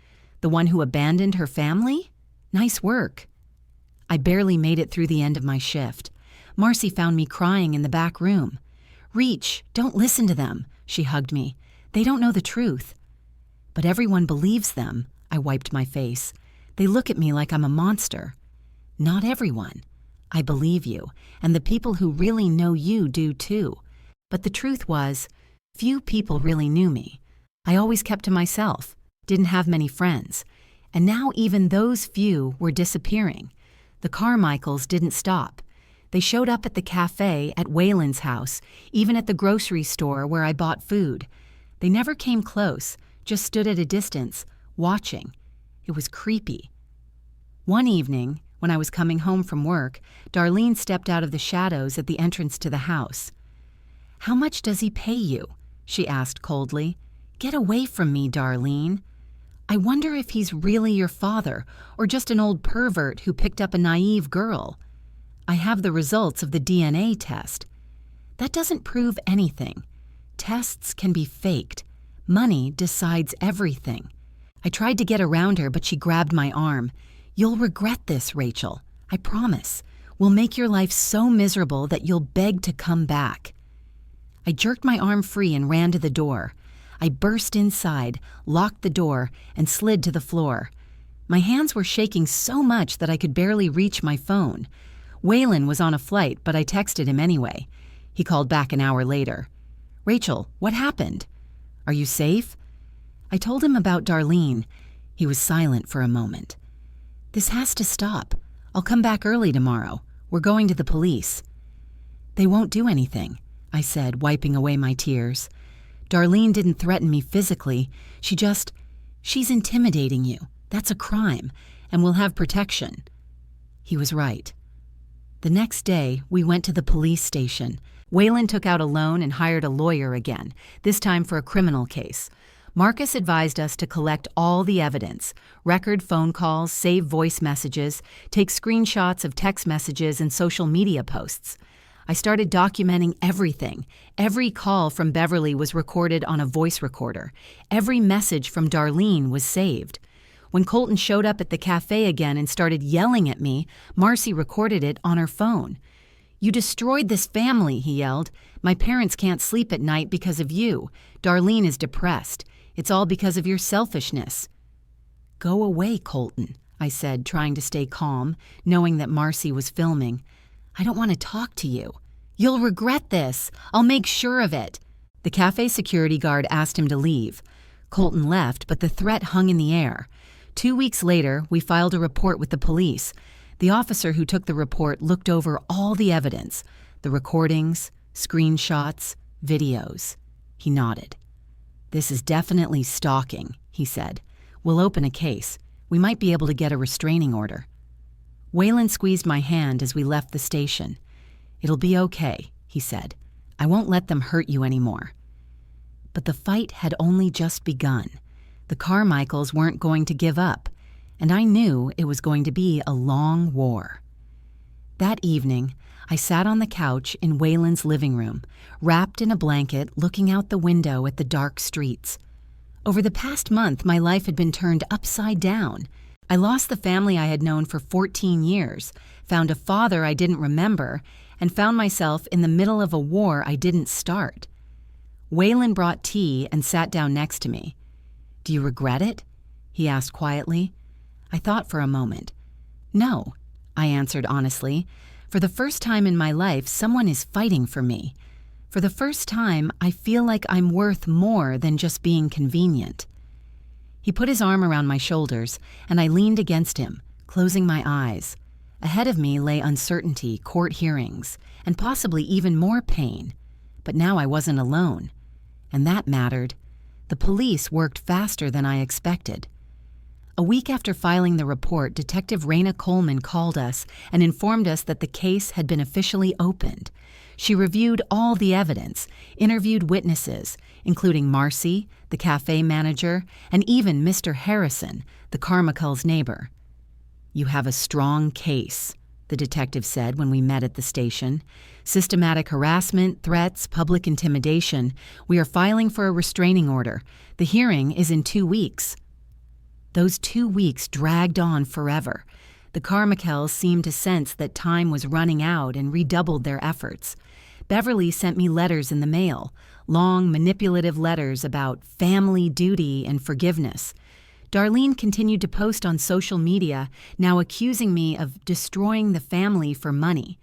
The one who abandoned her family? Nice work." I barely made it through the end of my shift. Marcy found me crying in the back room. "Reach, don't listen to them," she hugged me. "They don't know the truth." "But everyone believes them," I wiped my face. "They look at me like I'm a monster." "Not everyone. I believe you, and the people who really know you do too. But the truth was, few people really knew me. I always kept to myself, didn't have many friends. And now even those few were disappearing. The Carmichaels didn't stop. They showed up at the cafe, at Waylon's house, even at the grocery store where I bought food. They never came close, just stood at a distance, watching. It was creepy. One evening, when I was coming home from work, Darlene stepped out of the shadows at the entrance to the house. "How much does he pay you?" she asked coldly. "Get away from me, Darlene. I wonder if he's really your father or just an old pervert who picked up a naive girl. I have the results of the DNA test. That doesn't prove anything. Tests can be faked. Money decides everything." I tried to get around her, but she grabbed my arm. "You'll regret this, Rachel. I promise. We'll make your life so miserable that you'll beg to come back." I jerked my arm free and ran to the door. I burst inside, locked the door, and slid to the floor. My hands were shaking so much that I could barely reach my phone. Waylon was on a flight, but I texted him anyway. He called back an hour later. "Rachel, what happened? Are you safe?" I told him about Darlene. He was silent for a moment. "This has to stop. I'll come back early tomorrow. We're going to the police." "They won't do anything," I said, wiping away my tears. "Darlene didn't threaten me physically. She's intimidating you. That's a crime, and we'll have protection." He was right. The next day, we went to the police station. Waylon took out a loan and hired a lawyer again, this time for a criminal case. Marcus advised us to collect all the evidence, record phone calls, save voice messages, take screenshots of text messages and social media posts. I started documenting everything. Every call from Beverly was recorded on a voice recorder. Every message from Darlene was saved. When Colton showed up at the cafe again and started yelling at me, Marcy recorded it on her phone. "You destroyed this family," he yelled. "My parents can't sleep at night because of you. Darlene is depressed. It's all because of your selfishness." "Go away, Colton," I said, trying to stay calm, knowing that Marcy was filming. "I don't want to talk to you." "You'll regret this. I'll make sure of it." The cafe security guard asked him to leave. Colton left, but the threat hung in the air. 2 weeks later, we filed a report with the police. The officer who took the report looked over all the evidence, the recordings, screenshots, videos. He nodded. "This is definitely stalking," he said. "We'll open a case. We might be able to get a restraining order." Waylon squeezed my hand as we left the station. "It'll be okay," he said. "I won't let them hurt you anymore." But the fight had only just begun. The Carmichaels weren't going to give up, and I knew it was going to be a long war. That evening, I sat on the couch in Waylon's living room, wrapped in a blanket, looking out the window at the dark streets. Over the past month, my life had been turned upside down. I lost the family I had known for 14 years, found a father I didn't remember, and found myself in the middle of a war I didn't start. Waylon brought tea and sat down next to me. "Do you regret it?" he asked quietly. I thought for a moment. "No," I answered honestly. "For the first time in my life, someone is fighting for me. For the first time, I feel like I'm worth more than just being convenient." He put his arm around my shoulders, and I leaned against him, closing my eyes. Ahead of me lay uncertainty, court hearings, and possibly even more pain. But now I wasn't alone, and that mattered. The police worked faster than I expected. A week after filing the report, Detective Raina Coleman called us and informed us that the case had been officially opened. She reviewed all the evidence, interviewed witnesses, including Marcy, the cafe manager, and even Mr. Harrison, the Carmichael's neighbor. "You have a strong case," the detective said when we met at the station. "Systematic harassment, threats, public intimidation. We are filing for a restraining order. The hearing is in 2 weeks." Those 2 weeks dragged on forever. The Carmichaels seemed to sense that time was running out and redoubled their efforts. Beverly sent me letters in the mail, long, manipulative letters about family duty and forgiveness. Darlene continued to post on social media, now accusing me of destroying the family for money.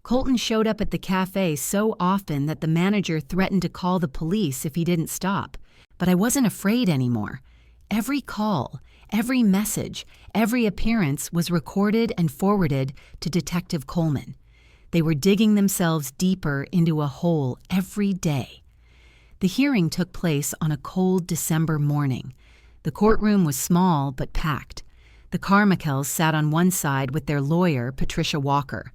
Colton showed up at the cafe so often that the manager threatened to call the police if he didn't stop. But I wasn't afraid anymore. Every call, every message, every appearance was recorded and forwarded to Detective Coleman. They were digging themselves deeper into a hole every day. The hearing took place on a cold December morning. The The courtroom was small but packed. The Carmichells sat on one side with their lawyer, Patricia Walker.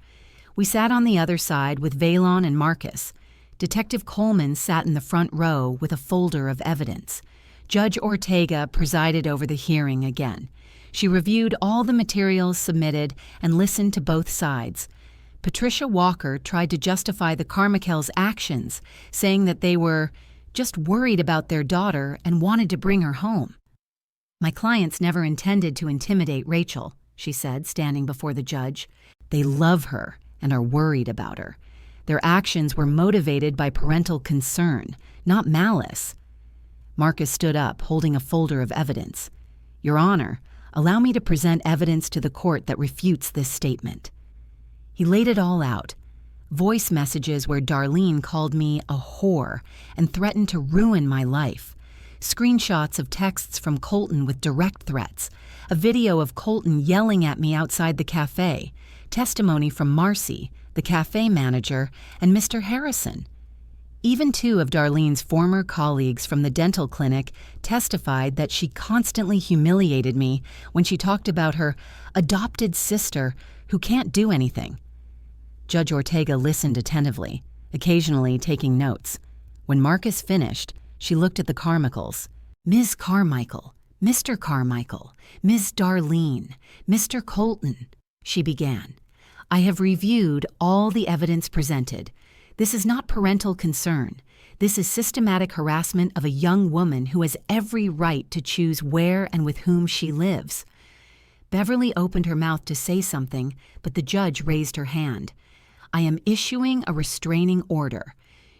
We sat on the other side with Valon and Marcus. Detective Coleman sat in the front row with a folder of evidence. Judge Ortega presided over the hearing again. She reviewed all the materials submitted and listened to both sides. Patricia Walker tried to justify the Carmichells' actions, saying that they were just worried about their daughter and wanted to bring her home. "My clients never intended to intimidate Rachel," she said, standing before the judge. "They love her and are worried about her. Their actions were motivated by parental concern, not malice." Marcus stood up, holding a folder of evidence. "Your Honor, allow me to present evidence to the court that refutes this statement." He laid it all out. Voice messages where Darlene called me a whore and threatened to ruin my life. Screenshots of texts from Colton with direct threats. A video of Colton yelling at me outside the cafe. Testimony from Marcy, the cafe manager, and Mr. Harrison. Even two of Darlene's former colleagues from the dental clinic testified that she constantly humiliated me when she talked about her adopted sister who can't do anything. Judge Ortega listened attentively, occasionally taking notes. When Marcus finished, she looked at the Carmichells. "Ms. Carmichael, Mr. Carmichael, Ms. Darlene, Mr. Colton," she began. "I have reviewed all the evidence presented. This is not parental concern. This is systematic harassment of a young woman who has every right to choose where and with whom she lives." Beverly opened her mouth to say something, but the judge raised her hand. "I am issuing a restraining order.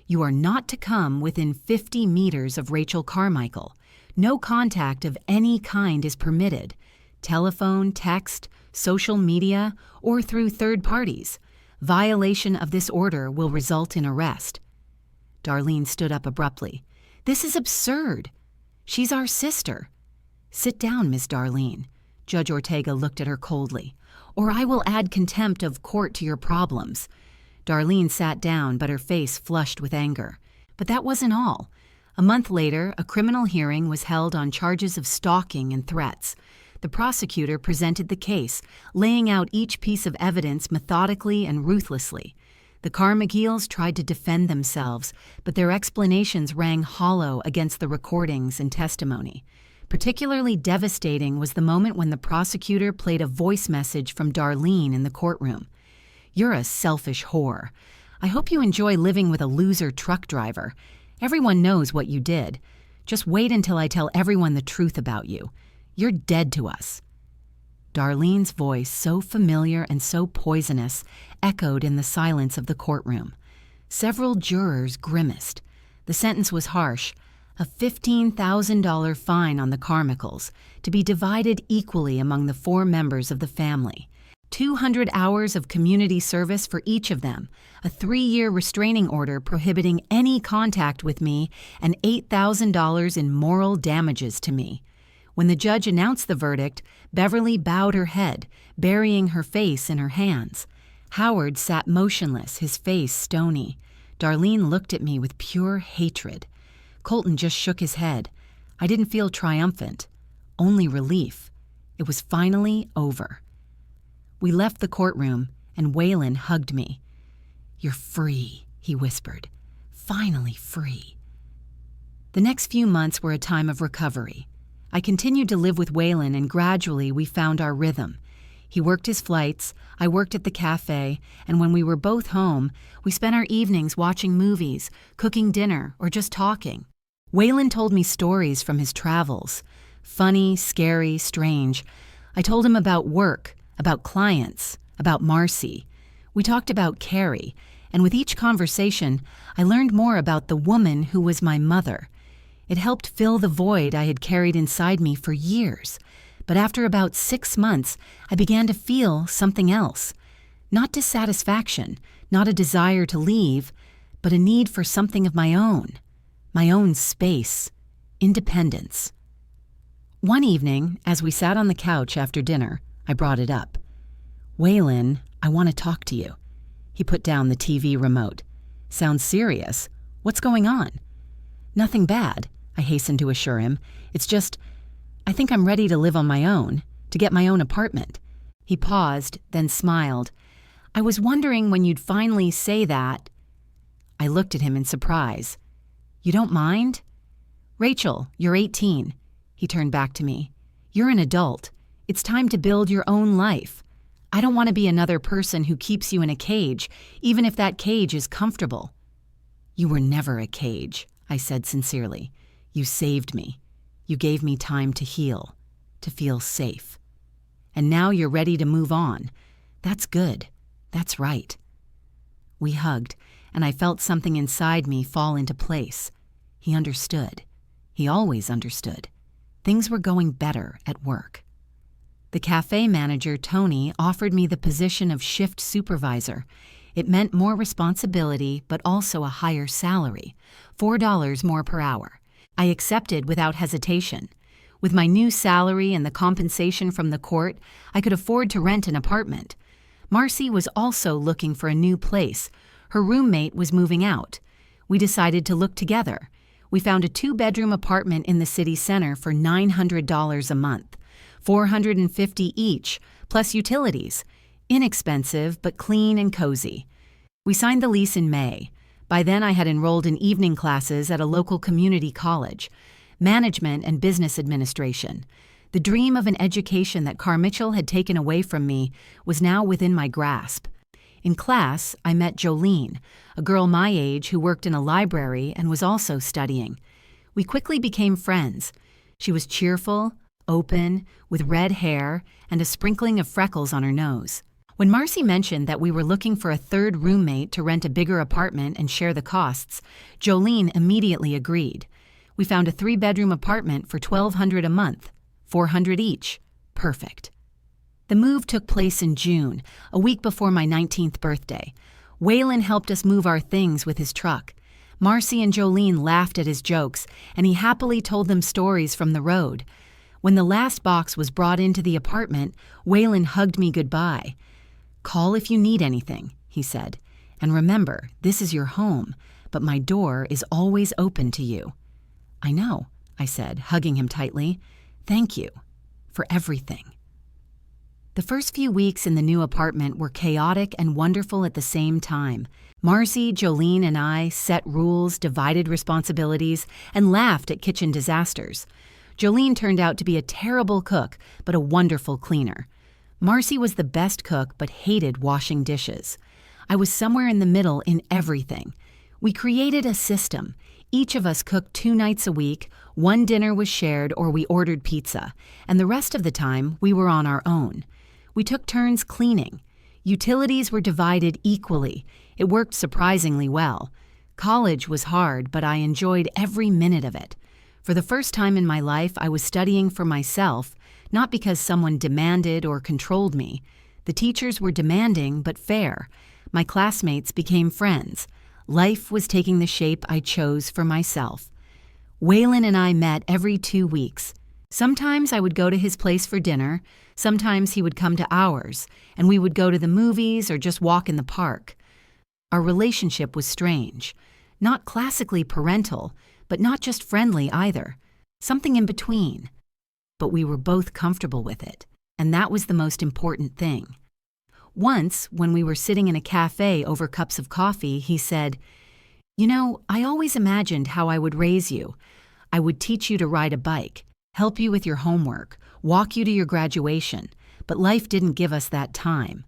You are not to come within 50 meters of Rachel Carmichael. No contact of any kind is permitted. Telephone, text, social media, or through third parties. Violation of this order will result in arrest." Darlene stood up abruptly. "This is absurd. She's our sister." "Sit down, Miss Darlene." Judge Ortega looked at her coldly. "Or I will add contempt of court to your problems." Darlene sat down, but her face flushed with anger. But that wasn't all. A month later, a criminal hearing was held on charges of stalking and threats. The prosecutor presented the case, laying out each piece of evidence methodically and ruthlessly. The Carmichells tried to defend themselves, but their explanations rang hollow against the recordings and testimony. Particularly devastating was the moment when the prosecutor played a voice message from Darlene in the courtroom. "You're a selfish whore. I hope you enjoy living with a loser truck driver. Everyone knows what you did. Just wait until I tell everyone the truth about you. You're dead to us." Darlene's voice, so familiar and so poisonous, echoed in the silence of the courtroom. Several jurors grimaced. The sentence was harsh: a $15,000 fine on the Carmichells, to be divided equally among the 4 members of the family. 200 hours of community service for each of them, a 3-year restraining order prohibiting any contact with me, and $8,000 in moral damages to me. When the judge announced the verdict, Beverly bowed her head, burying her face in her hands. Howard sat motionless, his face stony. Darlene looked at me with pure hatred. Colton just shook his head. I didn't feel triumphant, only relief. It was finally over. We left the courtroom, and Waylon hugged me. "You're free," he whispered. "Finally free." The next few months were a time of recovery. I continued to live with Waylon, and gradually we found our rhythm. He worked his flights, I worked at the cafe, and when we were both home, we spent our evenings watching movies, cooking dinner, or just talking. Waylon told me stories from his travels. Funny, scary, strange. I told him about work, about clients, about Marcy. We talked about Carrie, and with each conversation, I learned more about the woman who was my mother. It helped fill the void I had carried inside me for years. But after about 6 months, I began to feel something else. Not dissatisfaction, not a desire to leave, but a need for something of my own space, independence. One evening, as we sat on the couch after dinner, I brought it up. "Waylon, I want to talk to you." He put down the TV remote. "Sounds serious. What's going on?" "Nothing bad," I hastened to assure him. "It's just, I think I'm ready to live on my own, to get my own apartment. He paused, then smiled. I was wondering when you'd finally say that. I looked at him in surprise. You don't mind? Rachel, you're 18. He turned back to me. You're an adult. It's time to build your own life. I don't want to be another person who keeps you in a cage, even if that cage is comfortable. You were never a cage, I said sincerely. You saved me. You gave me time to heal, to feel safe. And now you're ready to move on. That's good. That's right. We hugged, and I felt something inside me fall into place. He understood. He always understood. Things were going better at work. The cafe manager, Tony, offered me the position of shift supervisor. It meant more responsibility, but also a higher salary, $4 more per hour. I accepted without hesitation. With my new salary and the compensation from the court, I could afford to rent an apartment. Marcy was also looking for a new place. Her roommate was moving out. We decided to look together. We found a 2-bedroom apartment in the city center for $900 a month, $450 each, plus utilities. Inexpensive, but clean and cozy. We signed the lease in May. By then, I had enrolled in evening classes at a local community college, management and business administration. The dream of an education that Carr Mitchell had taken away from me was now within my grasp. In class, I met Jolene, a girl my age who worked in a library and was also studying. We quickly became friends. She was cheerful, open, with red hair and a sprinkling of freckles on her nose. When Marcy mentioned that we were looking for a third roommate to rent a bigger apartment and share the costs, Jolene immediately agreed. We found a 3-bedroom apartment for $1,200 a month, $400 each. Perfect. The move took place in June, a week before my 19th birthday. Waylon helped us move our things with his truck. Marcy and Jolene laughed at his jokes, and he happily told them stories from the road. When the last box was brought into the apartment, Waylon hugged me goodbye. Call if you need anything, he said. And remember, this is your home, but my door is always open to you. I know, I said, hugging him tightly. Thank you for everything. The first few weeks in the new apartment were chaotic and wonderful at the same time. Marcy, Jolene, and I set rules, divided responsibilities, and laughed at kitchen disasters. Jolene turned out to be a terrible cook, but a wonderful cleaner. Marcy was the best cook, but hated washing dishes. I was somewhere in the middle in everything. We created a system. Each of us cooked 2 nights a week, 1 dinner was shared or we ordered pizza, and the rest of the time we were on our own. We took turns cleaning. Utilities were divided equally. It worked surprisingly well. College was hard, but I enjoyed every minute of it. For the first time in my life, I was studying for myself, not because someone demanded or controlled me. The teachers were demanding but fair. My classmates became friends. Life was taking the shape I chose for myself. Waylon and I met every 2 weeks. Sometimes I would go to his place for dinner, sometimes he would come to ours, and we would go to the movies or just walk in the park. Our relationship was strange. Not classically parental, but not just friendly either. Something in between. But we were both comfortable with it, and that was the most important thing. Once, when we were sitting in a cafe over cups of coffee, he said, "You know, I always imagined how I would raise you. I would teach you to ride a bike, help you with your homework, walk you to your graduation, but life didn't give us that time."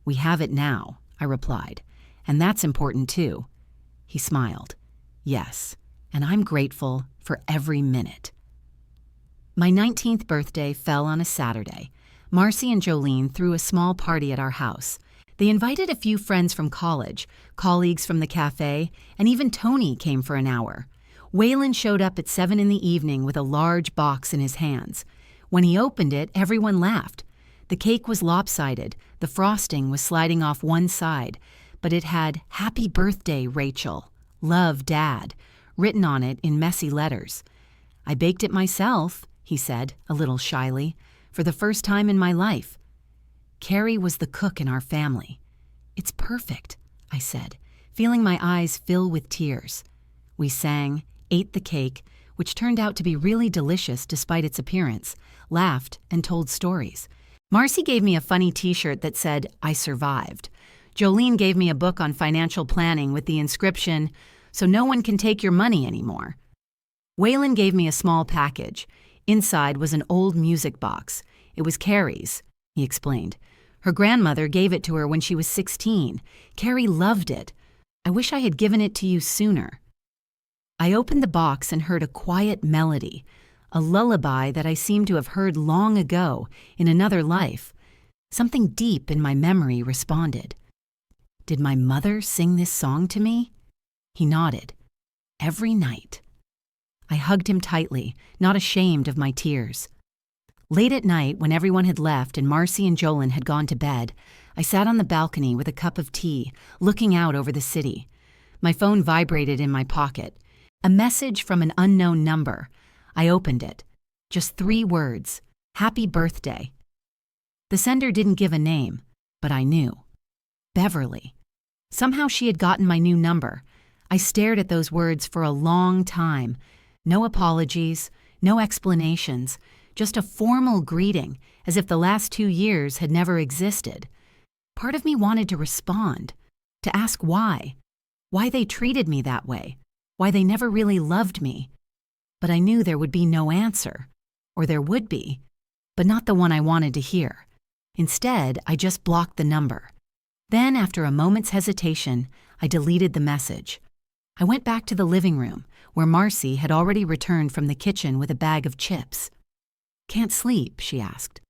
"We have it now," I replied, "and that's important too." He smiled. "Yes, and I'm grateful for every minute." My 19th birthday fell on a Saturday. Marcy and Jolene threw a small party at our house. They invited a few friends from college, colleagues from the cafe, and even Tony came for an hour. Waylon showed up at 7 in the evening with a large box in his hands. When he opened it, everyone laughed. The cake was lopsided, the frosting was sliding off one side, but it had "Happy Birthday, Rachel. Love, Dad," written on it in messy letters. "I baked it myself," he said, a little shyly, "for the first time in my life." Carrie was the cook in our family. "It's perfect," I said, feeling my eyes fill with tears. We sang, ate the cake, which turned out to be really delicious despite its appearance, laughed, and told stories. Marcy gave me a funny t-shirt that said, "I survived." Jolene gave me a book on financial planning with the inscription, "So no one can take your money anymore." Waylon gave me a small package. Inside was an old music box. It was Carrie's, he explained. Her grandmother gave it to her when she was 16. Carrie loved it. I wish I had given it to you sooner. I opened the box and heard a quiet melody, a lullaby that I seemed to have heard long ago in another life. Something deep in my memory responded. Did my mother sing this song to me? He nodded. Every night. I hugged him tightly, not ashamed of my tears. Late at night, when everyone had left and Marcy and Jolene had gone to bed, I sat on the balcony with a cup of tea, looking out over the city. My phone vibrated in my pocket. A message from an unknown number. I opened it. Just 3 words. Happy birthday. The sender didn't give a name, but I knew. Beverly. Somehow she had gotten my new number. I stared at those words for a long time. No apologies, no explanations, just a formal greeting, as if the last 2 years had never existed. Part of me wanted to respond, to ask why they treated me that way, why they never really loved me. But I knew there would be no answer, or there would be, but not the one I wanted to hear. Instead, I just blocked the number. Then, after a moment's hesitation, I deleted the message. I went back to the living room, where Marcy had already returned from the kitchen with a bag of chips. "Can't sleep?" she asked.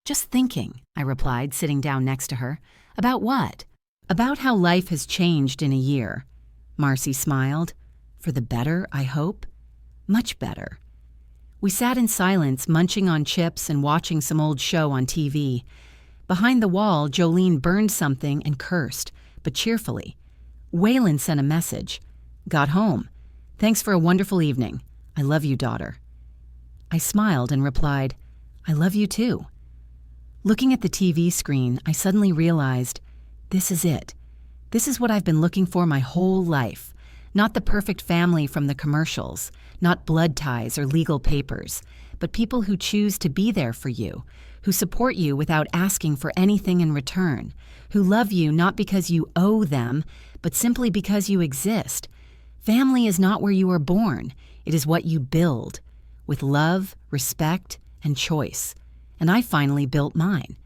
"Just thinking," I replied, sitting down next to her. "About what?" "About how life has changed in a year." Marcy smiled. "For the better, I hope?" "Much better." We sat in silence, munching on chips and watching some old show on TV. Behind the wall, Jolene burned something and cursed, but cheerfully. Waylon sent a message. "Got home. Thanks for a wonderful evening. I love you, daughter." I smiled and replied, "I love you too." Looking at the TV screen, I suddenly realized, this is it. This is what I've been looking for my whole life. Not the perfect family from the commercials, not blood ties or legal papers, but people who choose to be there for you, who support you without asking for anything in return, who love you not because you owe them, but simply because you exist. Family is not where you are born, it is what you build, with love, respect, and choice. And I finally built mine.